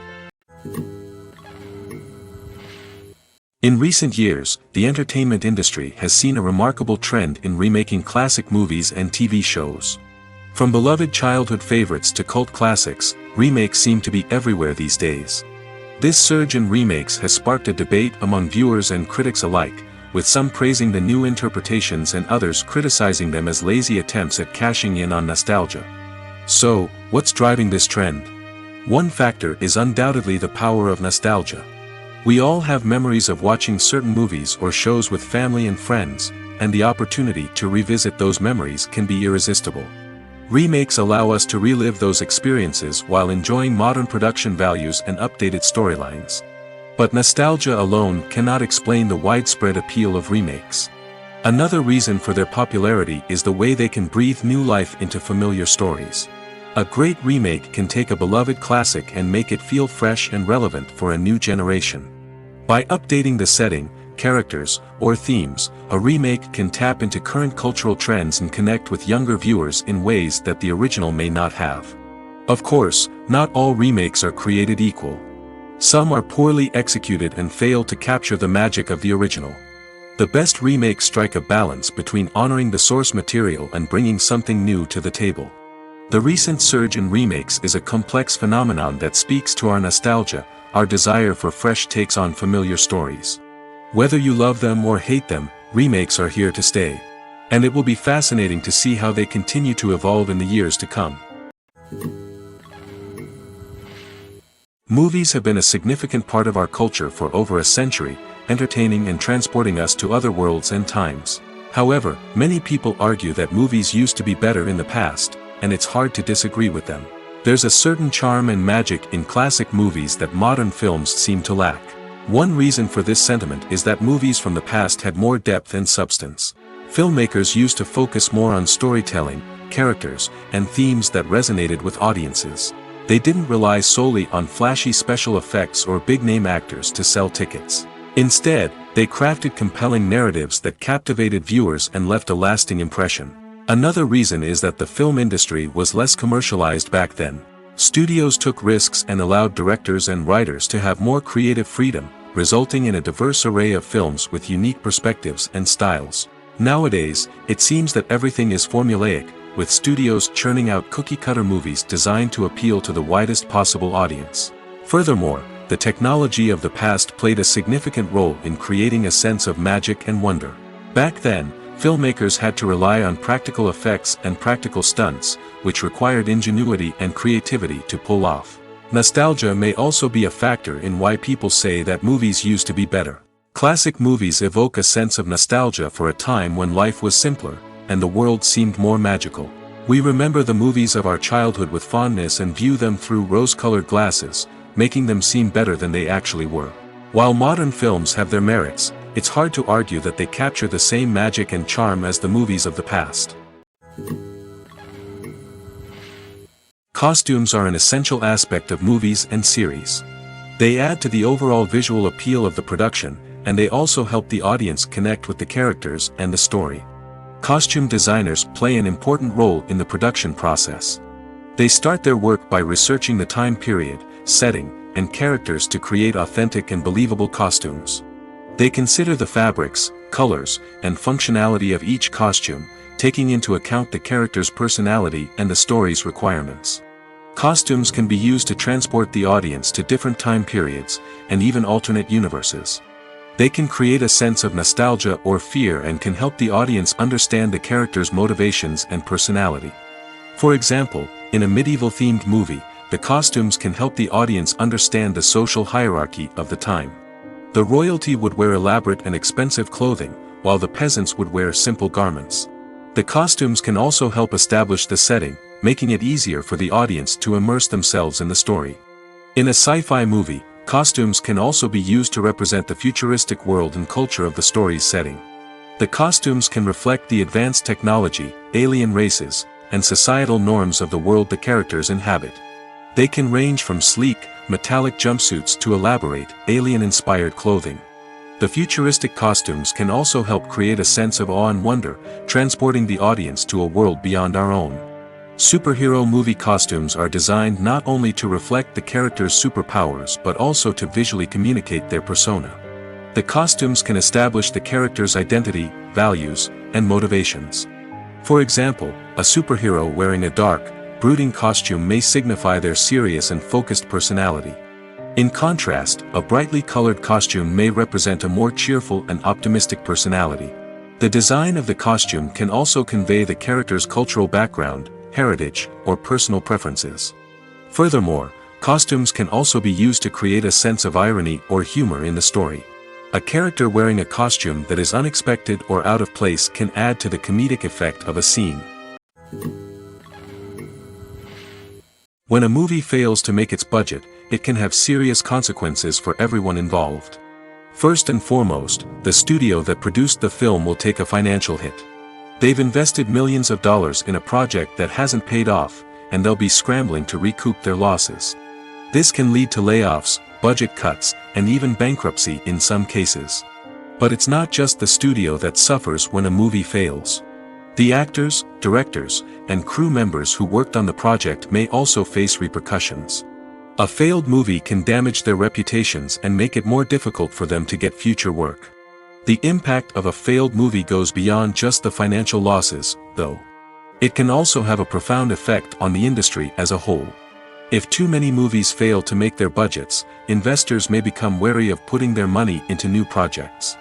In recent years, the entertainment industry has seen a remarkable trend in remaking classic movies and TV shows. From beloved childhood favorites to cult classics, remakes seem to be everywhere these days. This surge in remakes has sparked a debate among viewers and critics alike, with some praising the new interpretations and others criticizing them as lazy attempts at cashing in on nostalgia. So, what's driving this trend? One factor is undoubtedly the power of nostalgia. We all have memories of watching certain movies or shows with family and friends, and the opportunity to revisit those memories can be irresistible. Remakes allow us to relive those experiences while enjoying modern production values and updated storylines. But nostalgia alone cannot explain the widespread appeal of remakes. Another reason for their popularity is the way they can breathe new life into familiar stories. A great remake can take a beloved classic and make it feel fresh and relevant for a new generation. By updating the setting, characters, or themes, a remake can tap into current cultural trends and connect with younger viewers in ways that the original may not have. Of course, not all remakes are created equal. Some are poorly executed and fail to capture the magic of the original. The best remakes strike a balance between honoring the source material and bringing something new to the table. The recent surge in remakes is a complex phenomenon that speaks to our nostalgia, our desire for fresh takes on familiar stories. Whether you love them or hate them, remakes are here to stay. And it will be fascinating to see how they continue to evolve in the years to come. Movies have been a significant part of our culture for over a century, entertaining and transporting us to other worlds and times. However, many people argue that movies used to be better in the past, and it's hard to disagree with them. There's a certain charm and magic in classic movies that modern films seem to lack. One reason for this sentiment is that movies from the past had more depth and substance. Filmmakers used to focus more on storytelling, characters, and themes that resonated with audiences. They didn't rely solely on flashy special effects or big-name actors to sell tickets. Instead, they crafted compelling narratives that captivated viewers and left a lasting impression. Another reason is that the film industry was less commercialized back then. Studios took risks and allowed directors and writers to have more creative freedom, resulting in a diverse array of films with unique perspectives and styles. Nowadays, it seems that everything is formulaic, with studios churning out cookie-cutter movies designed to appeal to the widest possible audience. Furthermore, the technology of the past played a significant role in creating a sense of magic and wonder. Back then, filmmakers had to rely on practical effects and practical stunts, which required ingenuity and creativity to pull off. Nostalgia may also be a factor in why people say that movies used to be better. Classic movies evoke a sense of nostalgia for a time when life was simpler, and the world seemed more magical. We remember the movies of our childhood with fondness and view them through rose-colored glasses, making them seem better than they actually were. While modern films have their merits, it's hard to argue that they capture the same magic and charm as the movies of the past. Costumes are an essential aspect of movies and series. They add to the overall visual appeal of the production, and they also help the audience connect with the characters and the story. Costume designers play an important role in the production process. They start their work by researching the time period, setting, and characters to create authentic and believable costumes. They consider the fabrics, colors, and functionality of each costume, taking into account the character's personality and the story's requirements. Costumes can be used to transport the audience to different time periods, and even alternate universes. They can create a sense of nostalgia or fear and can help the audience understand the character's motivations and personality. For example, in a medieval-themed movie, the costumes can help the audience understand the social hierarchy of the time. The royalty would wear elaborate and expensive clothing, while the peasants would wear simple garments. The costumes can also help establish the setting, making it easier for the audience to immerse themselves in the story. In a sci-fi movie, costumes can also be used to represent the futuristic world and culture of the story's setting. The costumes can reflect the advanced technology, alien races, and societal norms of the world the characters inhabit. They can range from sleek, metallic jumpsuits to elaborate, alien-inspired clothing. The futuristic costumes can also help create a sense of awe and wonder, transporting the audience to a world beyond our own. Superhero movie costumes are designed not only to reflect the character's superpowers but also to visually communicate their persona. The costumes can establish the character's identity, values, and motivations. For example, a superhero wearing a dark, brooding costume may signify their serious and focused personality. In contrast, a brightly colored costume may represent a more cheerful and optimistic personality. The design of the costume can also convey the character's cultural background, heritage, or personal preferences. Furthermore, Costumes can also be used to create a sense of irony or humor in the story. A character wearing a costume that is unexpected or out of place can add to the comedic effect of a scene. When a movie fails to make its budget, it can have serious consequences for everyone involved. First and foremost, the studio that produced the film will take a financial hit. They've invested millions of dollars in a project that hasn't paid off, and they'll be scrambling to recoup their losses. This can lead to layoffs, budget cuts, and even bankruptcy in some cases. But it's not just the studio that suffers when a movie fails. The actors, directors, and crew members who worked on the project may also face repercussions. A failed movie can damage their reputations and make it more difficult for them to get future work. The impact of a failed movie goes beyond just the financial losses, though. It can also have a profound effect on the industry as a whole. If too many movies fail to make their budgets, investors may become wary of putting their money into new projects.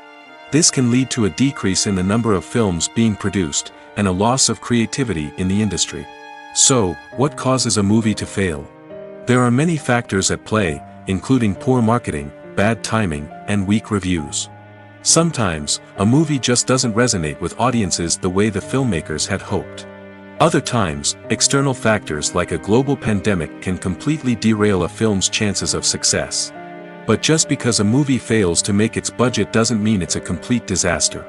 This can lead to a decrease in the number of films being produced, and a loss of creativity in the industry. So, what causes a movie to fail? There are many factors at play, including poor marketing, bad timing, and weak reviews. Sometimes, a movie just doesn't resonate with audiences the way the filmmakers had hoped. Other times, external factors like a global pandemic can completely derail a film's chances of success. But just because a movie fails to make its budget doesn't mean it's a complete disaster.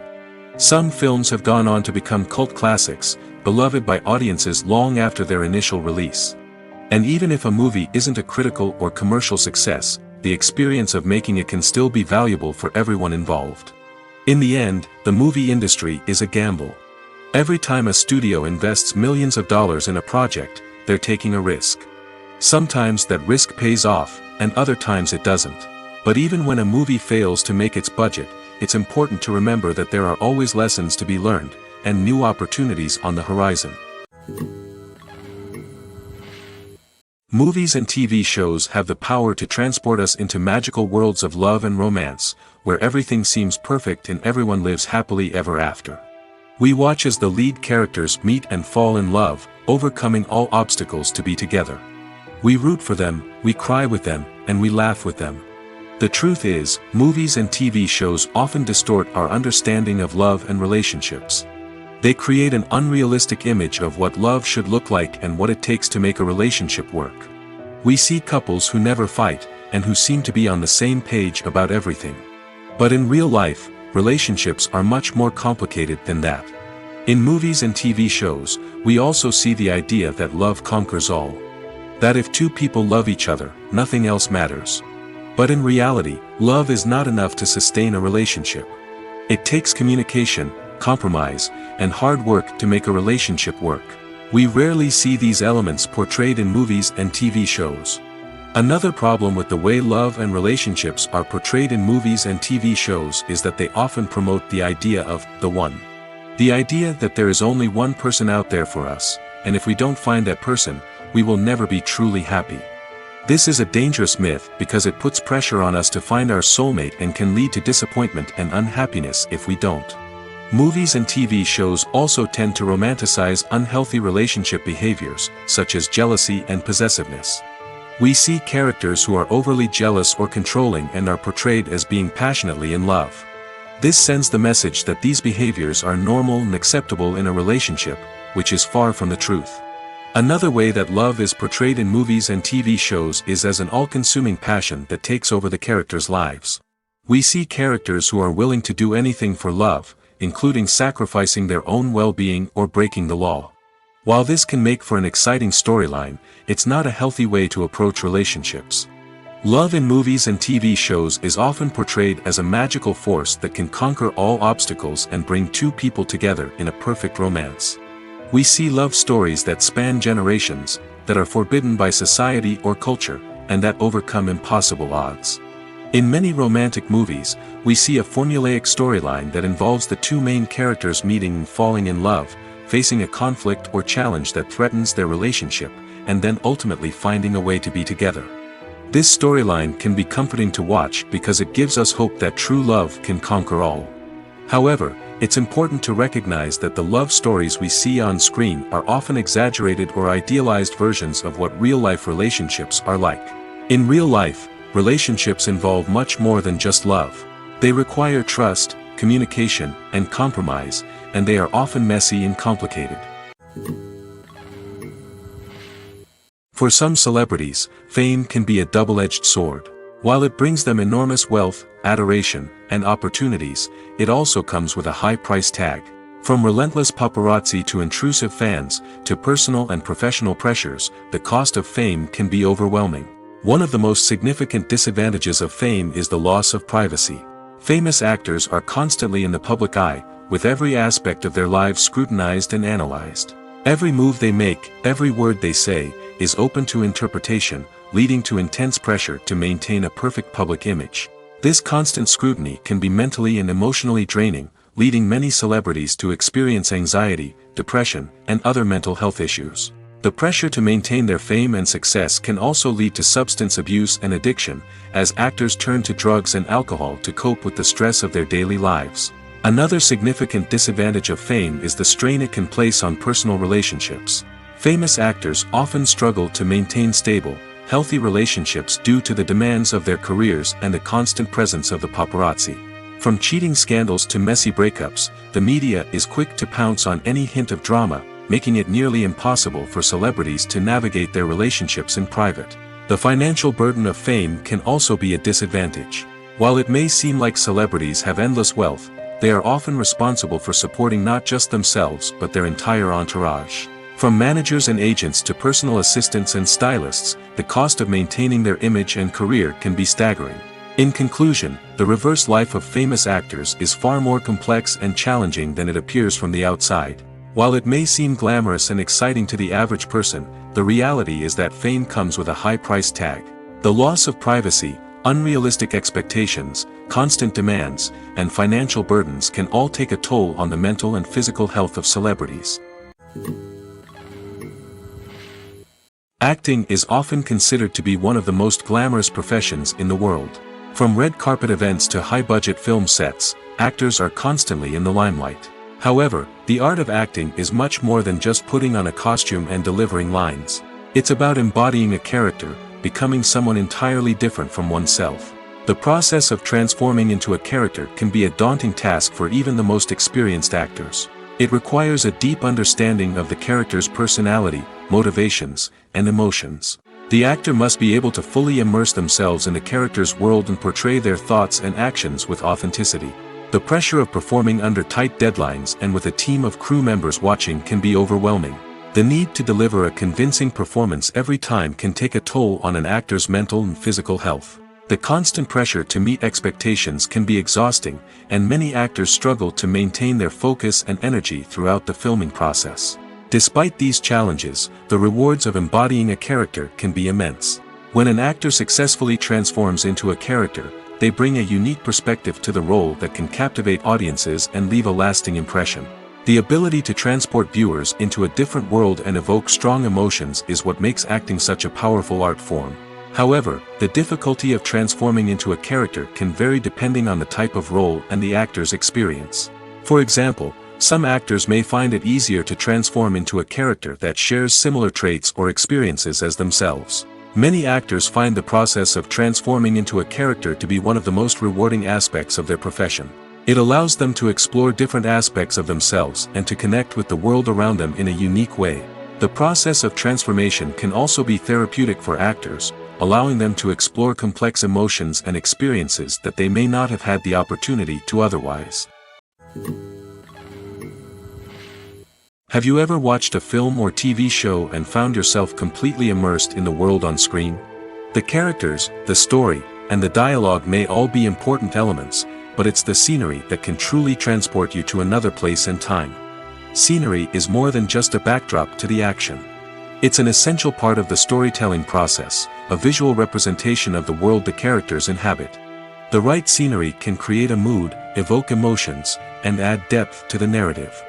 Some films have gone on to become cult classics, beloved by audiences long after their initial release. And even if a movie isn't a critical or commercial success, the experience of making it can still be valuable for everyone involved. In the end, the movie industry is a gamble. Every time a studio invests millions of dollars in a project, they're taking a risk. Sometimes that risk pays off, and other times it doesn't. But even when a movie fails to make its budget, it's important to remember that there are always lessons to be learned, and new opportunities on the horizon. Movies and TV shows have the power to transport us into magical worlds of love and romance, where everything seems perfect and everyone lives happily ever after. We watch as the lead characters meet and fall in love, overcoming all obstacles to be together. We root for them, we cry with them, and we laugh with them. The truth is, movies and TV shows often distort our understanding of love and relationships. They create an unrealistic image of what love should look like and what it takes to make a relationship work. We see couples who never fight, and who seem to be on the same page about everything. But in real life, relationships are much more complicated than that. In movies and TV shows, we also see the idea that love conquers all. That if two people love each other, nothing else matters. But in reality, love is not enough to sustain a relationship. It takes communication, compromise, and hard work to make a relationship work. We rarely see these elements portrayed in movies and TV shows. Another problem with the way love and relationships are portrayed in movies and TV shows is that they often promote the idea of the one. The idea that there is only one person out there for us, and if we don't find that person, we will never be truly happy. This is a dangerous myth because it puts pressure on us to find our soulmate and can lead to disappointment and unhappiness if we don't. Movies and TV shows also tend to romanticize unhealthy relationship behaviors, such as jealousy and possessiveness. We see characters who are overly jealous or controlling and are portrayed as being passionately in love. This sends the message that these behaviors are normal and acceptable in a relationship, which is far from the truth. Another way that love is portrayed in movies and TV shows is as an all-consuming passion that takes over the characters' lives. We see characters who are willing to do anything for love, including sacrificing their own well-being or breaking the law. While this can make for an exciting storyline, it's not a healthy way to approach relationships. Love in movies and TV shows is often portrayed as a magical force that can conquer all obstacles and bring two people together in a perfect romance. We see love stories that span generations, that are forbidden by society or culture, and that overcome impossible odds. In many romantic movies, we see a formulaic storyline that involves the two main characters meeting and falling in love, facing a conflict or challenge that threatens their relationship, and then ultimately finding a way to be together. This storyline can be comforting to watch because it gives us hope that true love can conquer all. However, it's important to recognize that the love stories we see on screen are often exaggerated or idealized versions of what real-life relationships are like. In real life, relationships involve much more than just love. They require trust, communication, and compromise, and they are often messy and complicated. For some celebrities, fame can be a double-edged sword. While it brings them enormous wealth, adoration, and opportunities, it also comes with a high price tag. From relentless paparazzi to intrusive fans, to personal and professional pressures, the cost of fame can be overwhelming. One of the most significant disadvantages of fame is the loss of privacy. Famous actors are constantly in the public eye, with every aspect of their lives scrutinized and analyzed. Every move they make, every word they say, is open to interpretation, leading to intense pressure to maintain a perfect public image. This constant scrutiny can be mentally and emotionally draining, leading many celebrities to experience anxiety, depression, and other mental health issues. The pressure to maintain their fame and success can also lead to substance abuse and addiction, as actors turn to drugs and alcohol to cope with the stress of their daily lives. Another significant disadvantage of fame is the strain it can place on personal relationships. Famous actors often struggle to maintain stable, healthy relationships due to the demands of their careers and the constant presence of the paparazzi. From cheating scandals to messy breakups, the media is quick to pounce on any hint of drama, making it nearly impossible for celebrities to navigate their relationships in private. The financial burden of fame can also be a disadvantage. While it may seem like celebrities have endless wealth, they are often responsible for supporting not just themselves but their entire entourage. From managers and agents to personal assistants and stylists, the cost of maintaining their image and career can be staggering. In conclusion, the reverse life of famous actors is far more complex and challenging than it appears from the outside. While it may seem glamorous and exciting to the average person, the reality is that fame comes with a high price tag. The loss of privacy, unrealistic expectations, constant demands, and financial burdens can all take a toll on the mental and physical health of celebrities. Acting is often considered to be one of the most glamorous professions in the world. From red carpet events to high-budget film sets, actors are constantly in the limelight. However, the art of acting is much more than just putting on a costume and delivering lines. It's about embodying a character, becoming someone entirely different from oneself. The process of transforming into a character can be a daunting task for even the most experienced actors. It requires a deep understanding of the character's personality, motivations, and emotions. The actor must be able to fully immerse themselves in the character's world and portray their thoughts and actions with authenticity. The pressure of performing under tight deadlines and with a team of crew members watching can be overwhelming. The need to deliver a convincing performance every time can take a toll on an actor's mental and physical health. The constant pressure to meet expectations can be exhausting, and many actors struggle to maintain their focus and energy throughout the filming process. Despite these challenges, the rewards of embodying a character can be immense. When an actor successfully transforms into a character, they bring a unique perspective to the role that can captivate audiences and leave a lasting impression. The ability to transport viewers into a different world and evoke strong emotions is what makes acting such a powerful art form. However, the difficulty of transforming into a character can vary depending on the type of role and the actor's experience. For example, some actors may find it easier to transform into a character that shares similar traits or experiences as themselves. Many actors find the process of transforming into a character to be one of the most rewarding aspects of their profession. It allows them to explore different aspects of themselves and to connect with the world around them in a unique way. The process of transformation can also be therapeutic for actors, allowing them to explore complex emotions and experiences that they may not have had the opportunity to otherwise. Have you ever watched a film or TV show and found yourself completely immersed in the world on screen? The characters, the story, and the dialogue may all be important elements, but it's the scenery that can truly transport you to another place and time. Scenery is more than just a backdrop to the action. It's an essential part of the storytelling process, a visual representation of the world the characters inhabit. The right scenery can create a mood, evoke emotions, and add depth to the narrative.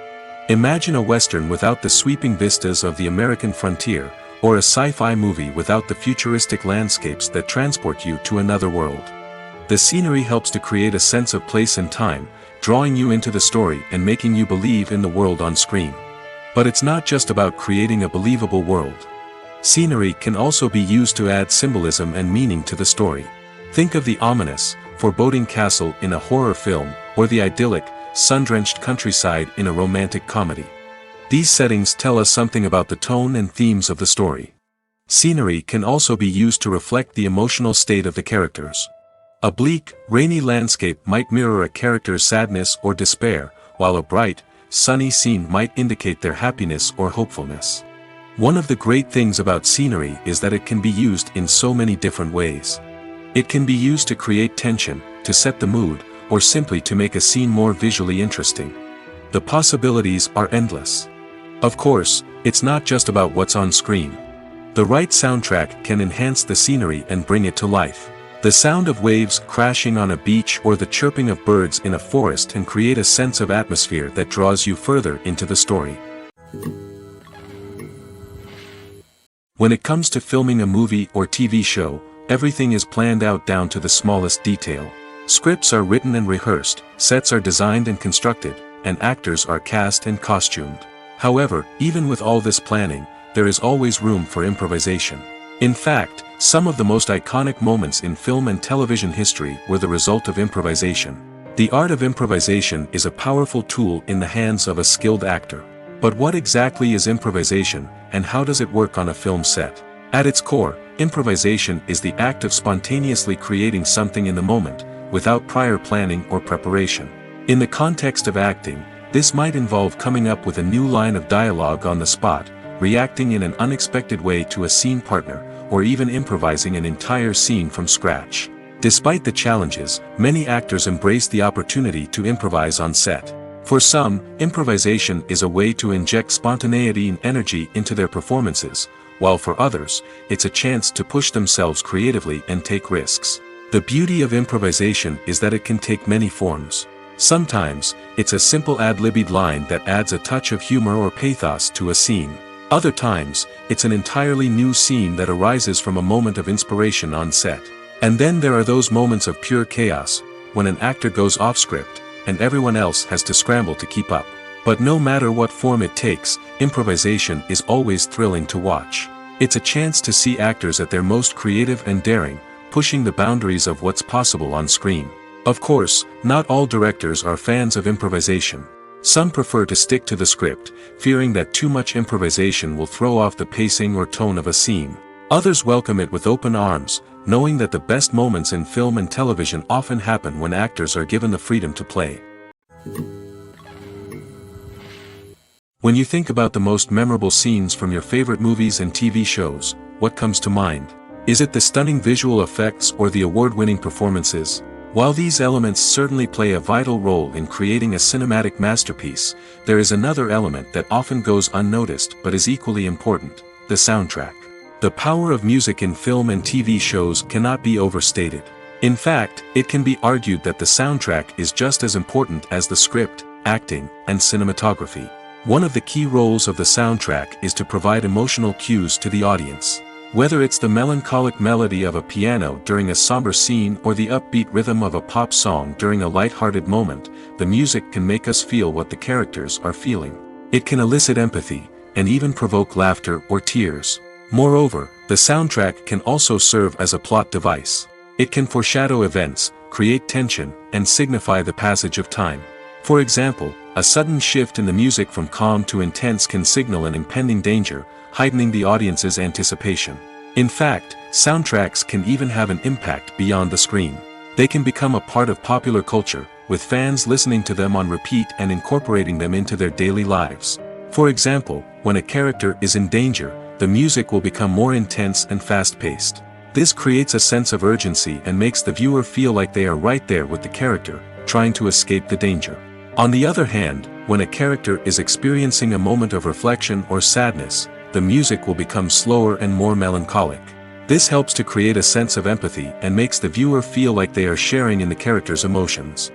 Imagine a Western without the sweeping vistas of the American frontier, or a sci-fi movie without the futuristic landscapes that transport you to another world. The scenery helps to create a sense of place and time, drawing you into the story and making you believe in the world on screen. But it's not just about creating a believable world. Scenery can also be used to add symbolism and meaning to the story. Think of the ominous, foreboding castle in a horror film, or the idyllic, sun-drenched countryside in a romantic comedy. These settings tell us something about the tone and themes of the story. Scenery can also be used to reflect the emotional state of the characters. A bleak, rainy landscape might mirror a character's sadness or despair, while a bright, sunny scene might indicate their happiness or hopefulness. One of the great things about scenery is that it can be used in so many different ways. It can be used to create tension, to set the mood, or simply to make a scene more visually interesting. The possibilities are endless. Of course, it's not just about what's on screen. The right soundtrack can enhance the scenery and bring it to life. The sound of waves crashing on a beach or the chirping of birds in a forest can create a sense of atmosphere that draws you further into the story. When it comes to filming a movie or TV show, everything is planned out down to the smallest detail. Scripts are written and rehearsed, sets are designed and constructed, and actors are cast and costumed. However, even with all this planning, there is always room for improvisation. In fact, some of the most iconic moments in film and television history were the result of improvisation. The art of improvisation is a powerful tool in the hands of a skilled actor. But what exactly is improvisation, and how does it work on a film set? At its core, improvisation is the act of spontaneously creating something in the moment, without prior planning or preparation. In the context of acting, this might involve coming up with a new line of dialogue on the spot, reacting in an unexpected way to a scene partner, or even improvising an entire scene from scratch. Despite the challenges, many actors embrace the opportunity to improvise on set. For some, improvisation is a way to inject spontaneity and energy into their performances, while for others, it's a chance to push themselves creatively and take risks. The beauty of improvisation is that it can take many forms. Sometimes, it's a simple ad-libbed line that adds a touch of humor or pathos to a scene. Other times, it's an entirely new scene that arises from a moment of inspiration on set. And then there are those moments of pure chaos, when an actor goes off script, and everyone else has to scramble to keep up. But no matter what form it takes, improvisation is always thrilling to watch. It's a chance to see actors at their most creative and daring, pushing the boundaries of what's possible on screen. Of course, not all directors are fans of improvisation. Some prefer to stick to the script, fearing that too much improvisation will throw off the pacing or tone of a scene. Others welcome it with open arms, knowing that the best moments in film and television often happen when actors are given the freedom to play. When you think about the most memorable scenes from your favorite movies and TV shows, what comes to mind? Is it the stunning visual effects or the award-winning performances? While these elements certainly play a vital role in creating a cinematic masterpiece, there is another element that often goes unnoticed but is equally important: the soundtrack. The power of music in film and TV shows cannot be overstated. In fact, it can be argued that the soundtrack is just as important as the script, acting, and cinematography. One of the key roles of the soundtrack is to provide emotional cues to the audience. Whether it's the melancholic melody of a piano during a somber scene or the upbeat rhythm of a pop song during a light-hearted moment, the music can make us feel what the characters are feeling. It can elicit empathy, and even provoke laughter or tears. Moreover, the soundtrack can also serve as a plot device. It can foreshadow events, create tension, and signify the passage of time. For example, a sudden shift in the music from calm to intense can signal an impending danger, heightening the audience's anticipation. In fact, soundtracks can even have an impact beyond the screen. They can become a part of popular culture, with fans listening to them on repeat and incorporating them into their daily lives. For example, when a character is in danger, the music will become more intense and fast-paced. This creates a sense of urgency and makes the viewer feel like they are right there with the character, trying to escape the danger. On the other hand, when a character is experiencing a moment of reflection or sadness, the music will become slower and more melancholic. This helps to create a sense of empathy and makes the viewer feel like they are sharing in the character's emotions.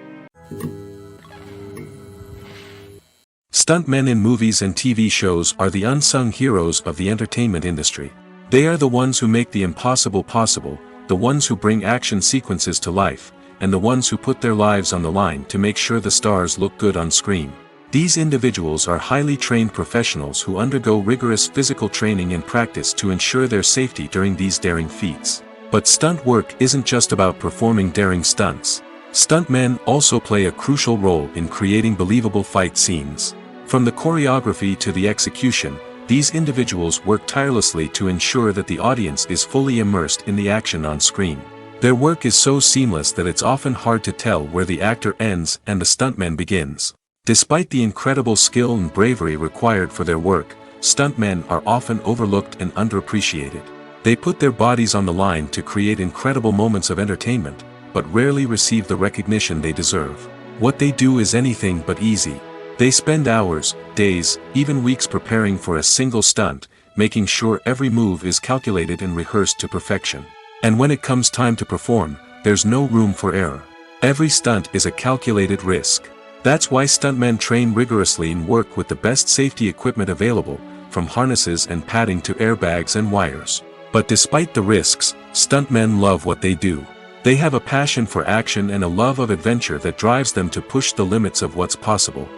Stuntmen in movies and TV shows are the unsung heroes of the entertainment industry. They are the ones who make the impossible possible, the ones who bring action sequences to life, and the ones who put their lives on the line to make sure the stars look good on screen. These individuals are highly trained professionals who undergo rigorous physical training and practice to ensure their safety during these daring feats. But stunt work isn't just about performing daring stunts. Stuntmen also play a crucial role in creating believable fight scenes. From the choreography to the execution, these individuals work tirelessly to ensure that the audience is fully immersed in the action on screen. Their work is so seamless that it's often hard to tell where the actor ends and the stuntman begins. Despite the incredible skill and bravery required for their work, stuntmen are often overlooked and underappreciated. They put their bodies on the line to create incredible moments of entertainment, but rarely receive the recognition they deserve. What they do is anything but easy. They spend hours, days, even weeks preparing for a single stunt, making sure every move is calculated and rehearsed to perfection. And when it comes time to perform, there's no room for error. Every stunt is a calculated risk. That's why stuntmen train rigorously and work with the best safety equipment available, from harnesses and padding to airbags and wires. But despite the risks, stuntmen love what they do. They have a passion for action and a love of adventure that drives them to push the limits of what's possible.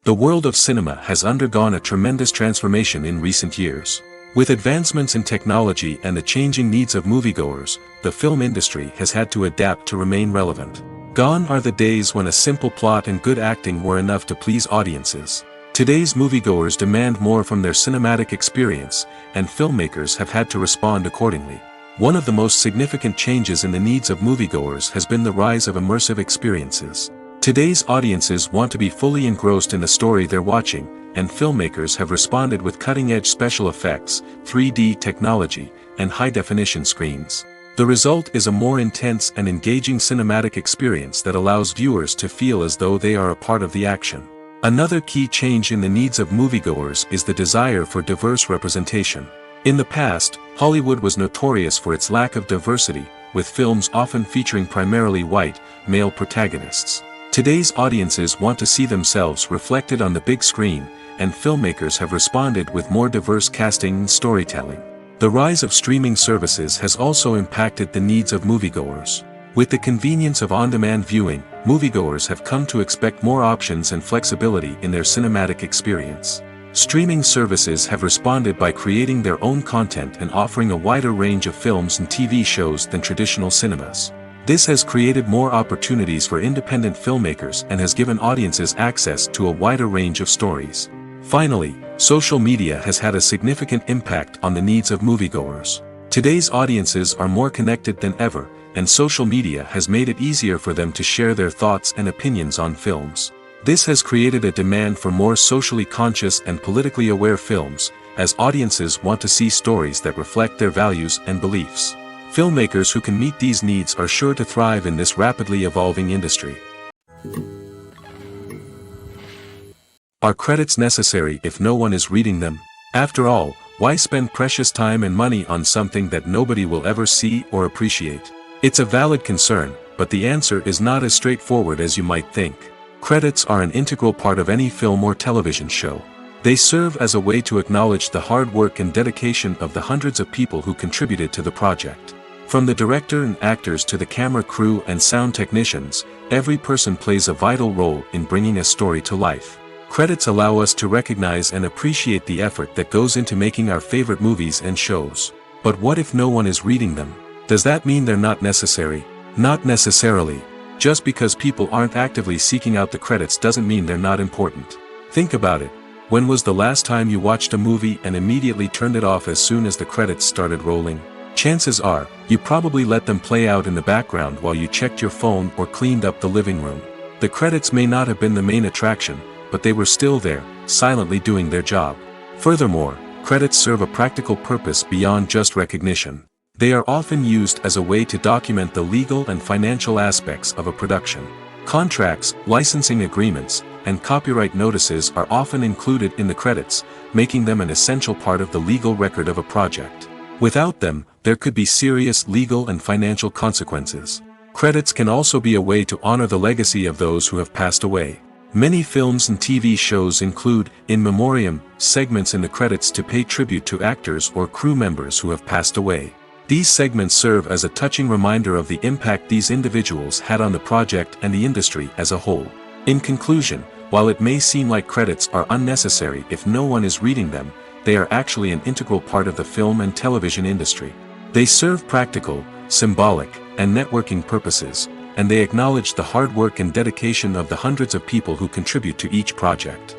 The world of cinema has undergone a tremendous transformation in recent years. With advancements in technology and the changing needs of moviegoers, the film industry has had to adapt to remain relevant. Gone are the days when a simple plot and good acting were enough to please audiences. Today's moviegoers demand more from their cinematic experience, and filmmakers have had to respond accordingly. One of the most significant changes in the needs of moviegoers has been the rise of immersive experiences. Today's audiences want to be fully engrossed in the story they're watching, and filmmakers have responded with cutting-edge special effects, 3D technology, and high-definition screens. The result is a more intense and engaging cinematic experience that allows viewers to feel as though they are a part of the action. Another key change in the needs of moviegoers is the desire for diverse representation. In the past, Hollywood was notorious for its lack of diversity, with films often featuring primarily white, male protagonists. Today's audiences want to see themselves reflected on the big screen, and filmmakers have responded with more diverse casting and storytelling. The rise of streaming services has also impacted the needs of moviegoers. With the convenience of on-demand viewing, moviegoers have come to expect more options and flexibility in their cinematic experience. Streaming services have responded by creating their own content and offering a wider range of films and TV shows than traditional cinemas. This has created more opportunities for independent filmmakers and has given audiences access to a wider range of stories. Finally, social media has had a significant impact on the needs of moviegoers. Today's audiences are more connected than ever, and social media has made it easier for them to share their thoughts and opinions on films. This has created a demand for more socially conscious and politically aware films, as audiences want to see stories that reflect their values and beliefs. Filmmakers who can meet these needs are sure to thrive in this rapidly evolving industry. Are credits necessary if no one is reading them? After all, why spend precious time and money on something that nobody will ever see or appreciate? It's a valid concern, but the answer is not as straightforward as you might think. Credits are an integral part of any film or television show. They serve as a way to acknowledge the hard work and dedication of the hundreds of people who contributed to the project. From the director and actors to the camera crew and sound technicians, every person plays a vital role in bringing a story to life. Credits allow us to recognize and appreciate the effort that goes into making our favorite movies and shows. But what if no one is reading them? Does that mean they're not necessary? Not necessarily. Just because people aren't actively seeking out the credits doesn't mean they're not important. Think about it. When was the last time you watched a movie and immediately turned it off as soon as the credits started rolling? Chances are, you probably let them play out in the background while you checked your phone or cleaned up the living room. The credits may not have been the main attraction, but they were still there, silently doing their job. Furthermore, credits serve a practical purpose beyond just recognition. They are often used as a way to document the legal and financial aspects of a production. Contracts, licensing agreements, and copyright notices are often included in the credits, making them an essential part of the legal record of a project. Without them, there could be serious legal and financial consequences. Credits can also be a way to honor the legacy of those who have passed away. Many films and TV shows include in memoriam segments in the credits to pay tribute to actors or crew members who have passed away. These segments serve as a touching reminder of the impact these individuals had on the project and the industry as a whole. In conclusion, while it may seem like credits are unnecessary if no one is reading them, they are actually an integral part of the film and television industry. They serve practical, symbolic, and networking purposes, and they acknowledge the hard work and dedication of the hundreds of people who contribute to each project.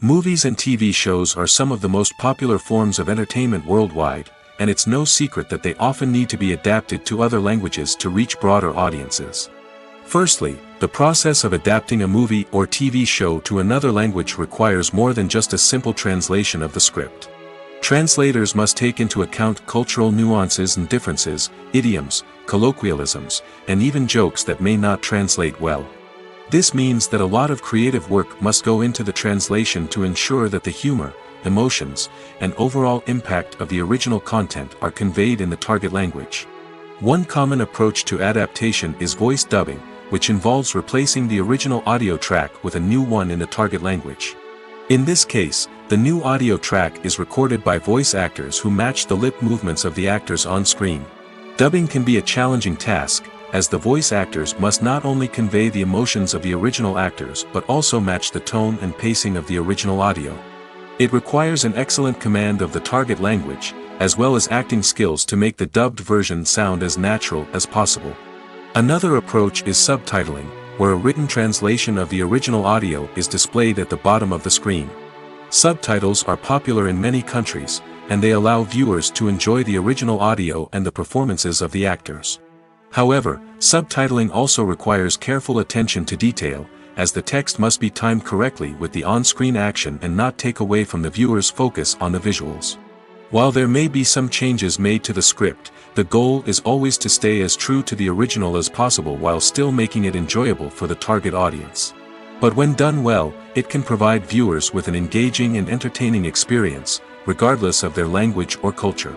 Movies and TV shows are some of the most popular forms of entertainment worldwide, and it's no secret that they often need to be adapted to other languages to reach broader audiences. Firstly, the process of adapting a movie or TV show to another language requires more than just a simple translation of the script. Translators must take into account cultural nuances and differences, idioms, colloquialisms, and even jokes that may not translate well. This means that a lot of creative work must go into the translation to ensure that the humor, emotions, and overall impact of the original content are conveyed in the target language. One common approach to adaptation is voice dubbing, which involves replacing the original audio track with a new one in the target language. In this case, the new audio track is recorded by voice actors who match the lip movements of the actors on screen. Dubbing can be a challenging task, as the voice actors must not only convey the emotions of the original actors but also match the tone and pacing of the original audio. It requires an excellent command of the target language, as well as acting skills to make the dubbed version sound as natural as possible. Another approach is subtitling, where a written translation of the original audio is displayed at the bottom of the screen. Subtitles are popular in many countries, and they allow viewers to enjoy the original audio and the performances of the actors. However, subtitling also requires careful attention to detail, as the text must be timed correctly with the on-screen action and not take away from the viewer's focus on the visuals. While there may be some changes made to the script, the goal is always to stay as true to the original as possible while still making it enjoyable for the target audience. But when done well, it can provide viewers with an engaging and entertaining experience, regardless of their language or culture.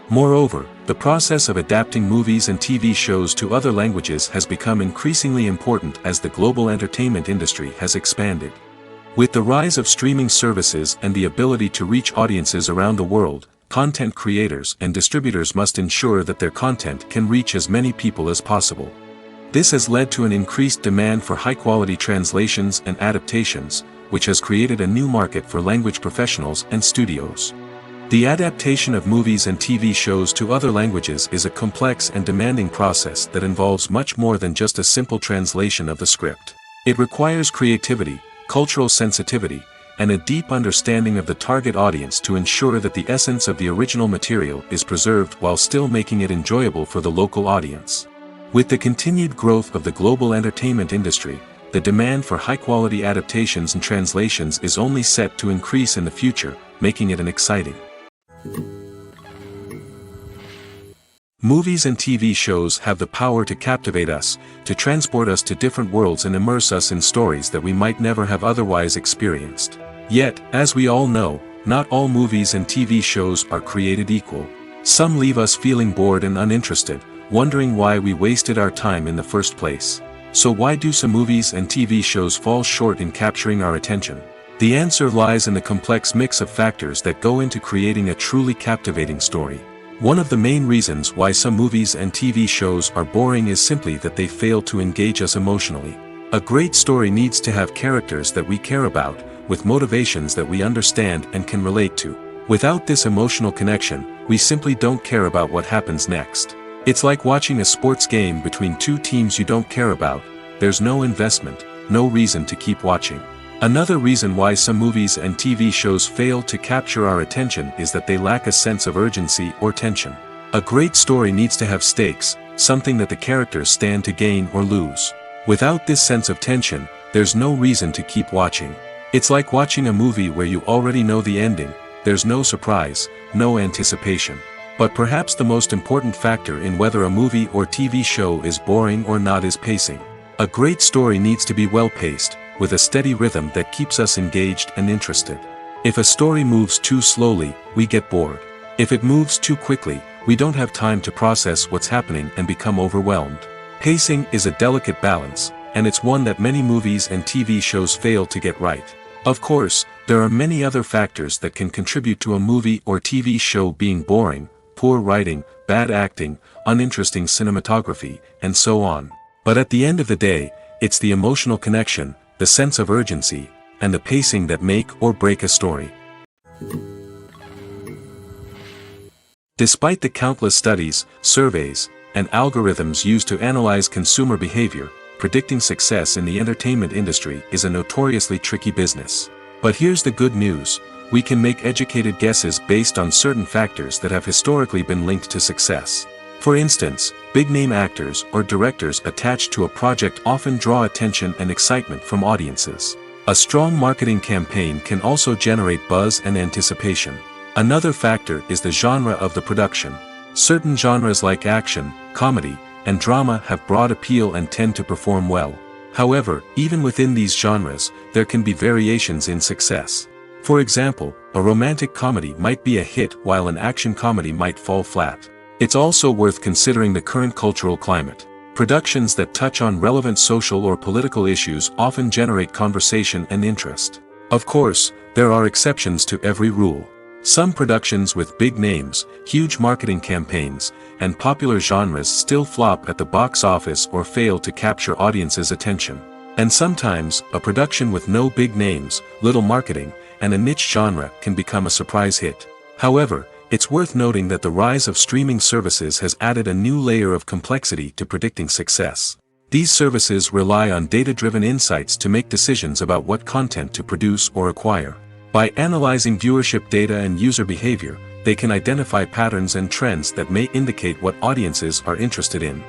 Moreover, the process of adapting movies and TV shows to other languages has become increasingly important as the global entertainment industry has expanded. With the rise of streaming services and the ability to reach audiences around the world, content creators and distributors must ensure that their content can reach as many people as possible. This has led to an increased demand for high-quality translations and adaptations, which has created a new market for language professionals and studios. The adaptation of movies and TV shows to other languages is a complex and demanding process that involves much more than just a simple translation of the script. It requires creativity, cultural sensitivity, and a deep understanding of the target audience to ensure that the essence of the original material is preserved while still making it enjoyable for the local audience. With the continued growth of the global entertainment industry, the demand for high-quality adaptations and translations is only set to increase in the future, making it an exciting. Movies and TV shows have the power to captivate us, to transport us to different worlds and immerse us in stories that we might never have otherwise experienced. Yet, as we all know, not all movies and TV shows are created equal. Some leave us feeling bored and uninterested, wondering why we wasted our time in the first place. So why do some movies and TV shows fall short in capturing our attention? The answer lies in the complex mix of factors that go into creating a truly captivating story. One of the main reasons why some movies and TV shows are boring is simply that they fail to engage us emotionally. A great story needs to have characters that we care about, with motivations that we understand and can relate to. Without this emotional connection, we simply don't care about what happens next. It's like watching a sports game between two teams you don't care about. There's no investment, no reason to keep watching. Another reason why some movies and TV shows fail to capture our attention is that they lack a sense of urgency or tension. A great story needs to have stakes, something that the characters stand to gain or lose. Without this sense of tension, there's no reason to keep watching. It's like watching a movie where you already know the ending, there's no surprise, no anticipation. But perhaps the most important factor in whether a movie or TV show is boring or not is pacing. A great story needs to be well-paced, with a steady rhythm that keeps us engaged and interested. If a story moves too slowly, we get bored. If it moves too quickly, we don't have time to process what's happening and become overwhelmed. Pacing is a delicate balance, and it's one that many movies and TV shows fail to get right. Of course, There are many other factors that can contribute to a movie or TV show being boring: poor writing, bad acting, uninteresting cinematography, and so on. But at the end of the day, it's the emotional connection, the sense of urgency, and the pacing that make or break a story. Despite the countless studies, surveys, and algorithms used to analyze consumer behavior, predicting success in the entertainment industry is a notoriously tricky business. But here's the good news: we can make educated guesses based on certain factors that have historically been linked to success. For instance, big-name actors or directors attached to a project often draw attention and excitement from audiences. A strong marketing campaign can also generate buzz and anticipation. Another factor is the genre of the production. Certain genres like action, comedy, and drama have broad appeal and tend to perform well. However, even within these genres, there can be variations in success. For example, a romantic comedy might be a hit while an action comedy might fall flat. It's also worth considering the current cultural climate. Productions that touch on relevant social or political issues often generate conversation and interest. Of course, there are exceptions to every rule. Some productions with big names, huge marketing campaigns, and popular genres still flop at the box office or fail to capture audiences' attention. And sometimes, a production with no big names, little marketing, and a niche genre can become a surprise hit. However, it's worth noting that the rise of streaming services has added a new layer of complexity to predicting success. These services rely on data-driven insights to make decisions about what content to produce or acquire. By analyzing viewership data and user behavior, they can identify patterns and trends that may indicate what audiences are interested in.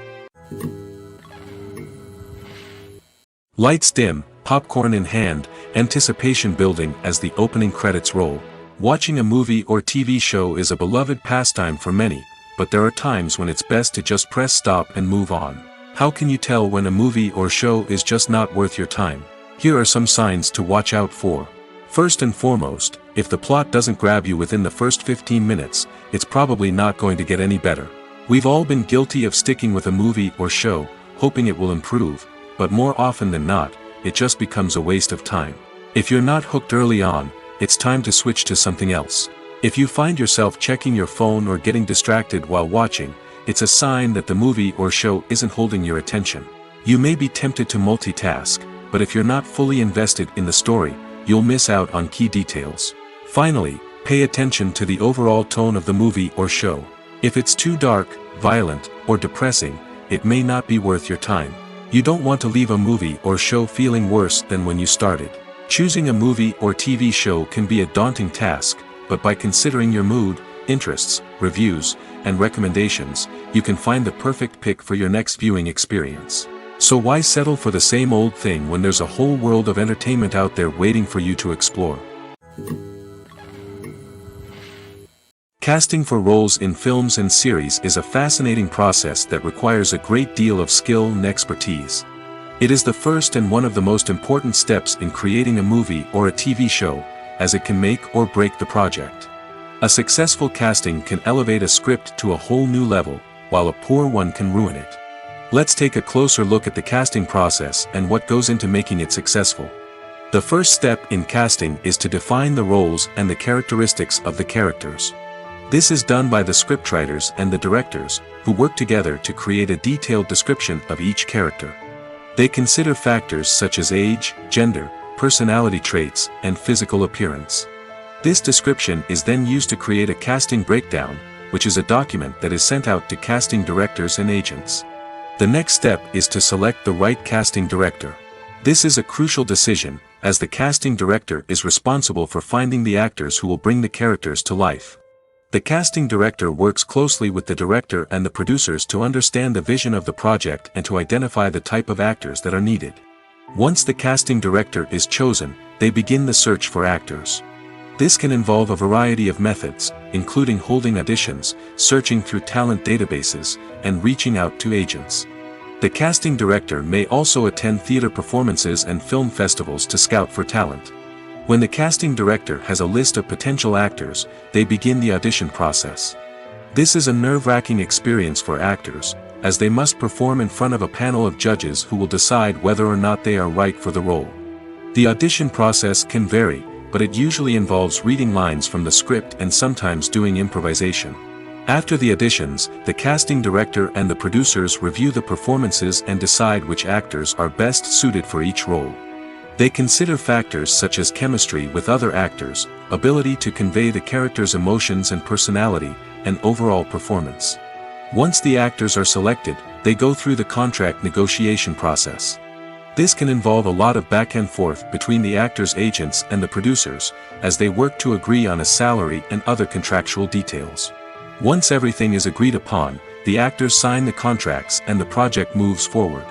Lights dim, popcorn in hand, anticipation building as the opening credits roll. Watching a movie or TV show is a beloved pastime for many, but there are times when it's best to just press stop and move on. How can you tell when a movie or show is just not worth your time? Here are some signs to watch out for. First and foremost, if the plot doesn't grab you within the first 15 minutes, it's probably not going to get any better. We've all been guilty of sticking with a movie or show, hoping it will improve, but more often than not, it just becomes a waste of time. If you're not hooked early on, it's time to switch to something else. If you find yourself checking your phone or getting distracted while watching, it's a sign that the movie or show isn't holding your attention. You may be tempted to multitask, but if you're not fully invested in the story, you'll miss out on key details. Finally, pay attention to the overall tone of the movie or show. If it's too dark, violent, or depressing, it may not be worth your time. You don't want to leave a movie or show feeling worse than when you started. Choosing a movie or TV show can be a daunting task, but by considering your mood, interests, reviews, and recommendations, you can find the perfect pick for your next viewing experience. So why settle for the same old thing when there's a whole world of entertainment out there waiting for you to explore? Casting for roles in films and series is a fascinating process that requires a great deal of skill and expertise. It is the first and one of the most important steps in creating a movie or a TV show, as it can make or break the project. A successful casting can elevate a script to a whole new level, while a poor one can ruin it. Let's take a closer look at the casting process and what goes into making it successful. The first step in casting is to define the roles and the characteristics of the characters. This is done by the scriptwriters and the directors, who work together to create a detailed description of each character. They consider factors such as age, gender, personality traits, and physical appearance. This description is then used to create a casting breakdown, which is a document that is sent out to casting directors and agents. The next step is to select the right casting director. This is a crucial decision, as the casting director is responsible for finding the actors who will bring the characters to life. The casting director works closely with the director and the producers to understand the vision of the project and to identify the type of actors that are needed. Once the casting director is chosen, they begin the search for actors. This can involve a variety of methods, including holding auditions, searching through talent databases, and reaching out to agents. The casting director may also attend theater performances and film festivals to scout for talent. When the casting director has a list of potential actors, they begin the audition process. This is a nerve-wracking experience for actors, as they must perform in front of a panel of judges who will decide whether or not they are right for the role. The audition process can vary, but it usually involves reading lines from the script and sometimes doing improvisation. After the auditions, the casting director and the producers review the performances and decide which actors are best suited for each role. They consider factors such as chemistry with other actors, ability to convey the character's emotions and personality, and overall performance. Once the actors are selected, they go through the contract negotiation process. This can involve a lot of back and forth between the actors' agents and the producers, as they work to agree on a salary and other contractual details. Once everything is agreed upon, the actors sign the contracts and the project moves forward.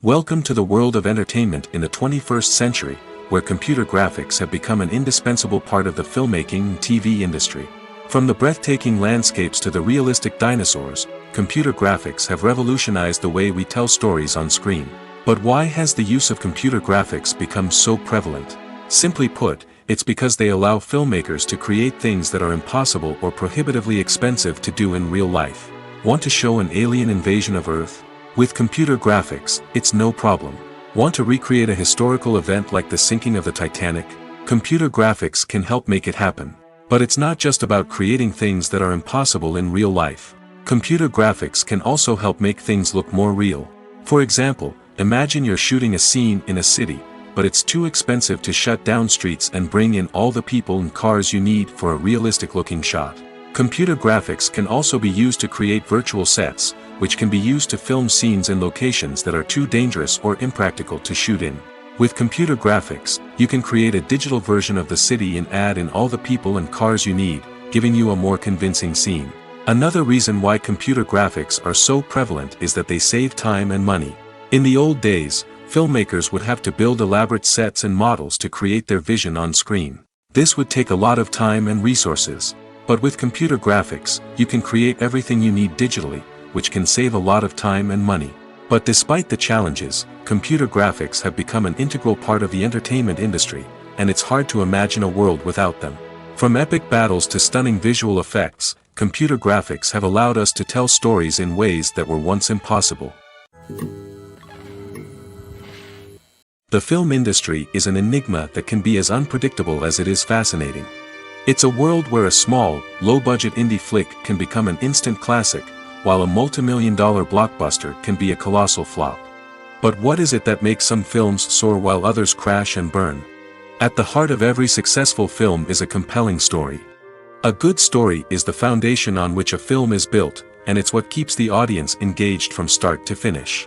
Welcome to the world of entertainment in the 21st century, where computer graphics have become an indispensable part of the filmmaking and TV industry. From the breathtaking landscapes to the realistic dinosaurs, computer graphics have revolutionized the way we tell stories on screen. But why has the use of computer graphics become so prevalent? Simply put, it's because they allow filmmakers to create things that are impossible or prohibitively expensive to do in real life. Want to show an alien invasion of Earth? With computer graphics, it's no problem. Want to recreate a historical event like the sinking of the Titanic? Computer graphics can help make it happen. But it's not just about creating things that are impossible in real life. Computer graphics can also help make things look more real. For example, imagine you're shooting a scene in a city, but it's too expensive to shut down streets and bring in all the people and cars you need for a realistic-looking shot. Computer graphics can also be used to create virtual sets, which can be used to film scenes in locations that are too dangerous or impractical to shoot in. With computer graphics, you can create a digital version of the city and add in all the people and cars you need, giving you a more convincing scene. Another reason why computer graphics are so prevalent is that they save time and money. In the old days, filmmakers would have to build elaborate sets and models to create their vision on screen. This would take a lot of time and resources. But with computer graphics, you can create everything you need digitally, which can save a lot of time and money. But despite the challenges, computer graphics have become an integral part of the entertainment industry, and it's hard to imagine a world without them. From epic battles to stunning visual effects, computer graphics have allowed us to tell stories in ways that were once impossible. The film industry is an enigma that can be as unpredictable as it is fascinating. It's a world where a small, low-budget indie flick can become an instant classic, while a multi-million-dollar blockbuster can be a colossal flop. But what is it that makes some films soar while others crash and burn? At the heart of every successful film is a compelling story. A good story is the foundation on which a film is built, and it's what keeps the audience engaged from start to finish.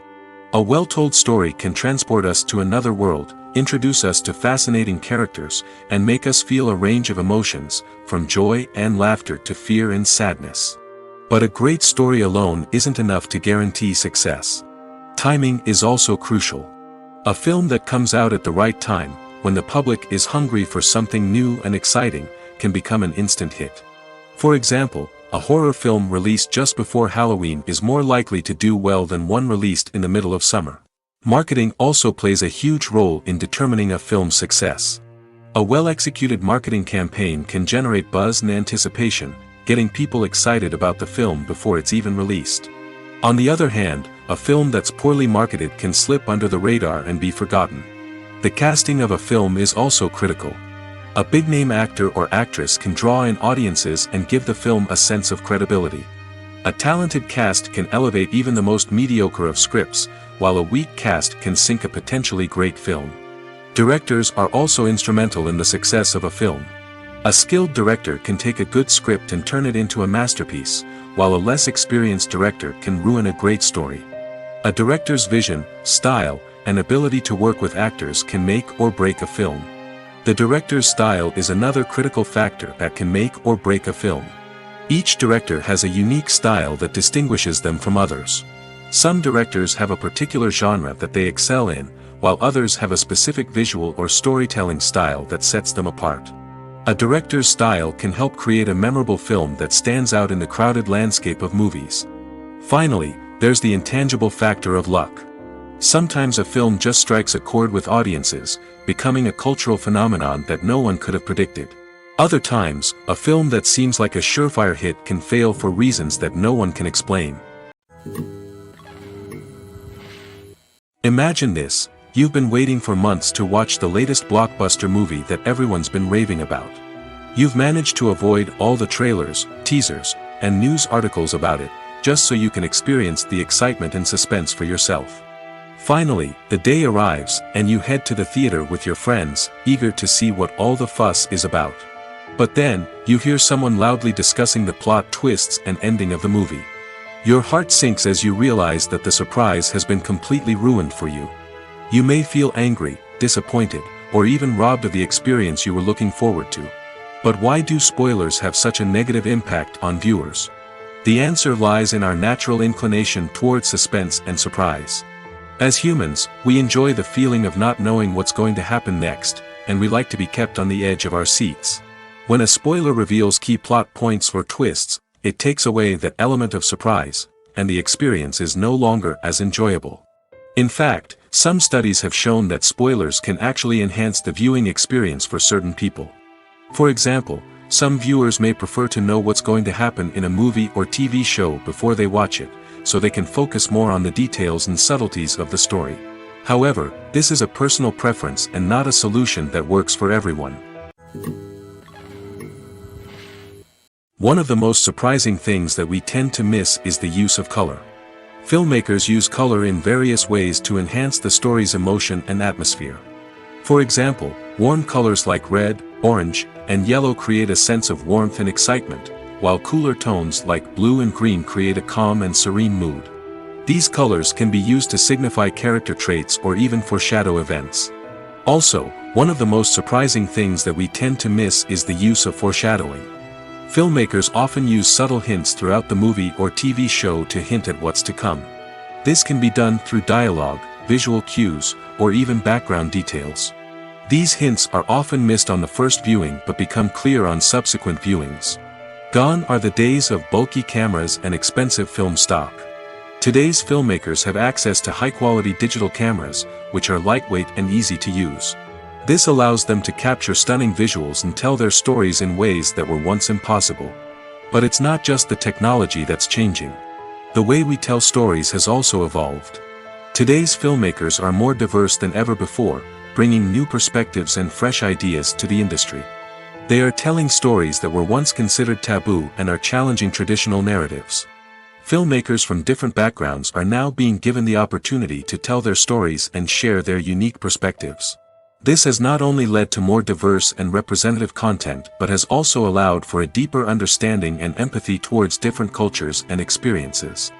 A well-told story can transport us to another world, introduce us to fascinating characters, and make us feel a range of emotions, from joy and laughter to fear and sadness. But a great story alone isn't enough to guarantee success. Timing is also crucial. A film that comes out at the right time, when the public is hungry for something new and exciting, can become an instant hit. For example, a horror film released just before Halloween is more likely to do well than one released in the middle of summer. Marketing also plays a huge role in determining a film's success. A well-executed marketing campaign can generate buzz and anticipation, getting people excited about the film before it's even released. On the other hand, a film that's poorly marketed can slip under the radar and be forgotten. The casting of a film is also critical. A big-name actor or actress can draw in audiences and give the film a sense of credibility. A talented cast can elevate even the most mediocre of scripts, while a weak cast can sink a potentially great film. Directors are also instrumental in the success of a film. A skilled director can take a good script and turn it into a masterpiece, while a less experienced director can ruin a great story. A director's vision, style, and ability to work with actors can make or break a film. The director's style is another critical factor that can make or break a film. Each director has a unique style that distinguishes them from others. Some directors have a particular genre that they excel in, while others have a specific visual or storytelling style that sets them apart. A director's style can help create a memorable film that stands out in the crowded landscape of movies. Finally, there's the intangible factor of luck. Sometimes a film just strikes a chord with audiences, becoming a cultural phenomenon that no one could have predicted. Other times, a film that seems like a surefire hit can fail for reasons that no one can explain. Imagine this: You've been waiting for months to watch the latest blockbuster movie that everyone's been raving about. You've managed to avoid all the trailers, teasers, and news articles about it, just so you can experience the excitement and suspense for yourself. Finally, the day arrives, and you head to the theater with your friends, eager to see what all the fuss is about. But then, you hear someone loudly discussing the plot twists and ending of the movie. Your heart sinks as you realize that the surprise has been completely ruined for you. You may feel angry, disappointed, or even robbed of the experience you were looking forward to. But why do spoilers have such a negative impact on viewers? The answer lies in our natural inclination towards suspense and surprise. As humans, we enjoy the feeling of not knowing what's going to happen next, and we like to be kept on the edge of our seats. When a spoiler reveals key plot points or twists, it takes away that element of surprise, and the experience is no longer as enjoyable. In fact, some studies have shown that spoilers can actually enhance the viewing experience for certain people. For example, some viewers may prefer to know what's going to happen in a movie or TV show before they watch it, so they can focus more on the details and subtleties of the story. However, this is a personal preference and not a solution that works for everyone. One of the most surprising things that we tend to miss is the use of color. Filmmakers use color in various ways to enhance the story's emotion and atmosphere. For example, warm colors like red, orange, and yellow create a sense of warmth and excitement, while cooler tones like blue and green create a calm and serene mood. These colors can be used to signify character traits or even foreshadow events. Also, one of the most surprising things that we tend to miss is the use of foreshadowing. Filmmakers often use subtle hints throughout the movie or TV show to hint at what's to come. This can be done through dialogue, visual cues, or even background details. These hints are often missed on the first viewing but become clear on subsequent viewings. Gone are the days of bulky cameras and expensive film stock. Today's filmmakers have access to high-quality digital cameras, which are lightweight and easy to use. This allows them to capture stunning visuals and tell their stories in ways that were once impossible. But it's not just the technology that's changing. The way we tell stories has also evolved. Today's filmmakers are more diverse than ever before, bringing new perspectives and fresh ideas to the industry. They are telling stories that were once considered taboo and are challenging traditional narratives. Filmmakers from different backgrounds are now being given the opportunity to tell their stories and share their unique perspectives. This has not only led to more diverse and representative content but has also allowed for a deeper understanding and empathy towards different cultures and experiences.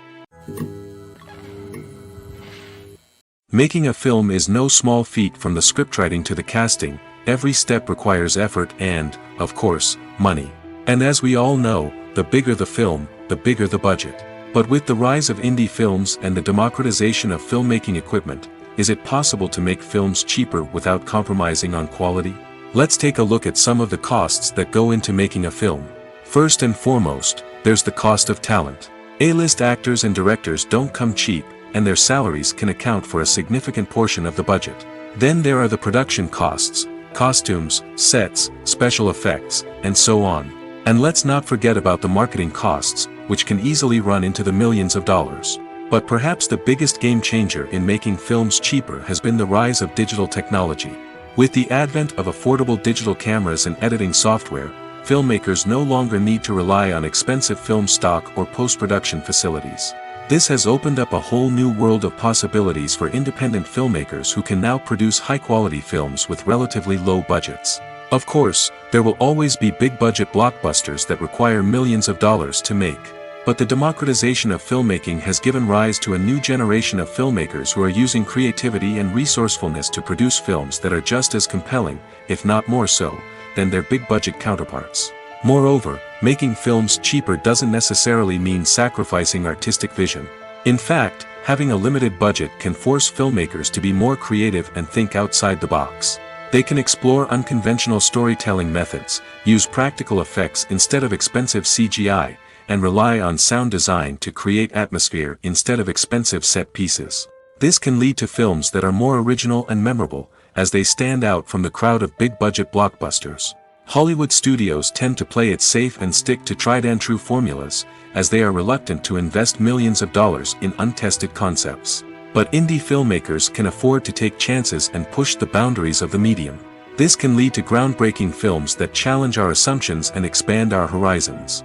Making a film is no small feat. From the scriptwriting to the casting, every step requires effort and, of course, money. And as we all know, the bigger the film, the bigger the budget. But with the rise of indie films and the democratization of filmmaking equipment, is it possible to make films cheaper without compromising on quality? Let's take a look at some of the costs that go into making a film. First and foremost, there's the cost of talent. A-list actors and directors don't come cheap, and their salaries can account for a significant portion of the budget. Then there are the production costs, costumes, sets, special effects, and so on. And let's not forget about the marketing costs, which can easily run into the millions of dollars. But perhaps the biggest game changer in making films cheaper has been the rise of digital technology. With the advent of affordable digital cameras and editing software, filmmakers no longer need to rely on expensive film stock or post-production facilities. This has opened up a whole new world of possibilities for independent filmmakers who can now produce high-quality films with relatively low budgets. Of course, there will always be big-budget blockbusters that require millions of dollars to make. But the democratization of filmmaking has given rise to a new generation of filmmakers who are using creativity and resourcefulness to produce films that are just as compelling, if not more so, than their big-budget counterparts. Moreover, making films cheaper doesn't necessarily mean sacrificing artistic vision. In fact, having a limited budget can force filmmakers to be more creative and think outside the box. They can explore unconventional storytelling methods, use practical effects instead of expensive CGI, and rely on sound design to create atmosphere instead of expensive set pieces. This can lead to films that are more original and memorable, as they stand out from the crowd of big-budget blockbusters. Hollywood studios tend to play it safe and stick to tried-and-true formulas, as they are reluctant to invest millions of dollars in untested concepts. But indie filmmakers can afford to take chances and push the boundaries of the medium. This can lead to groundbreaking films that challenge our assumptions and expand our horizons.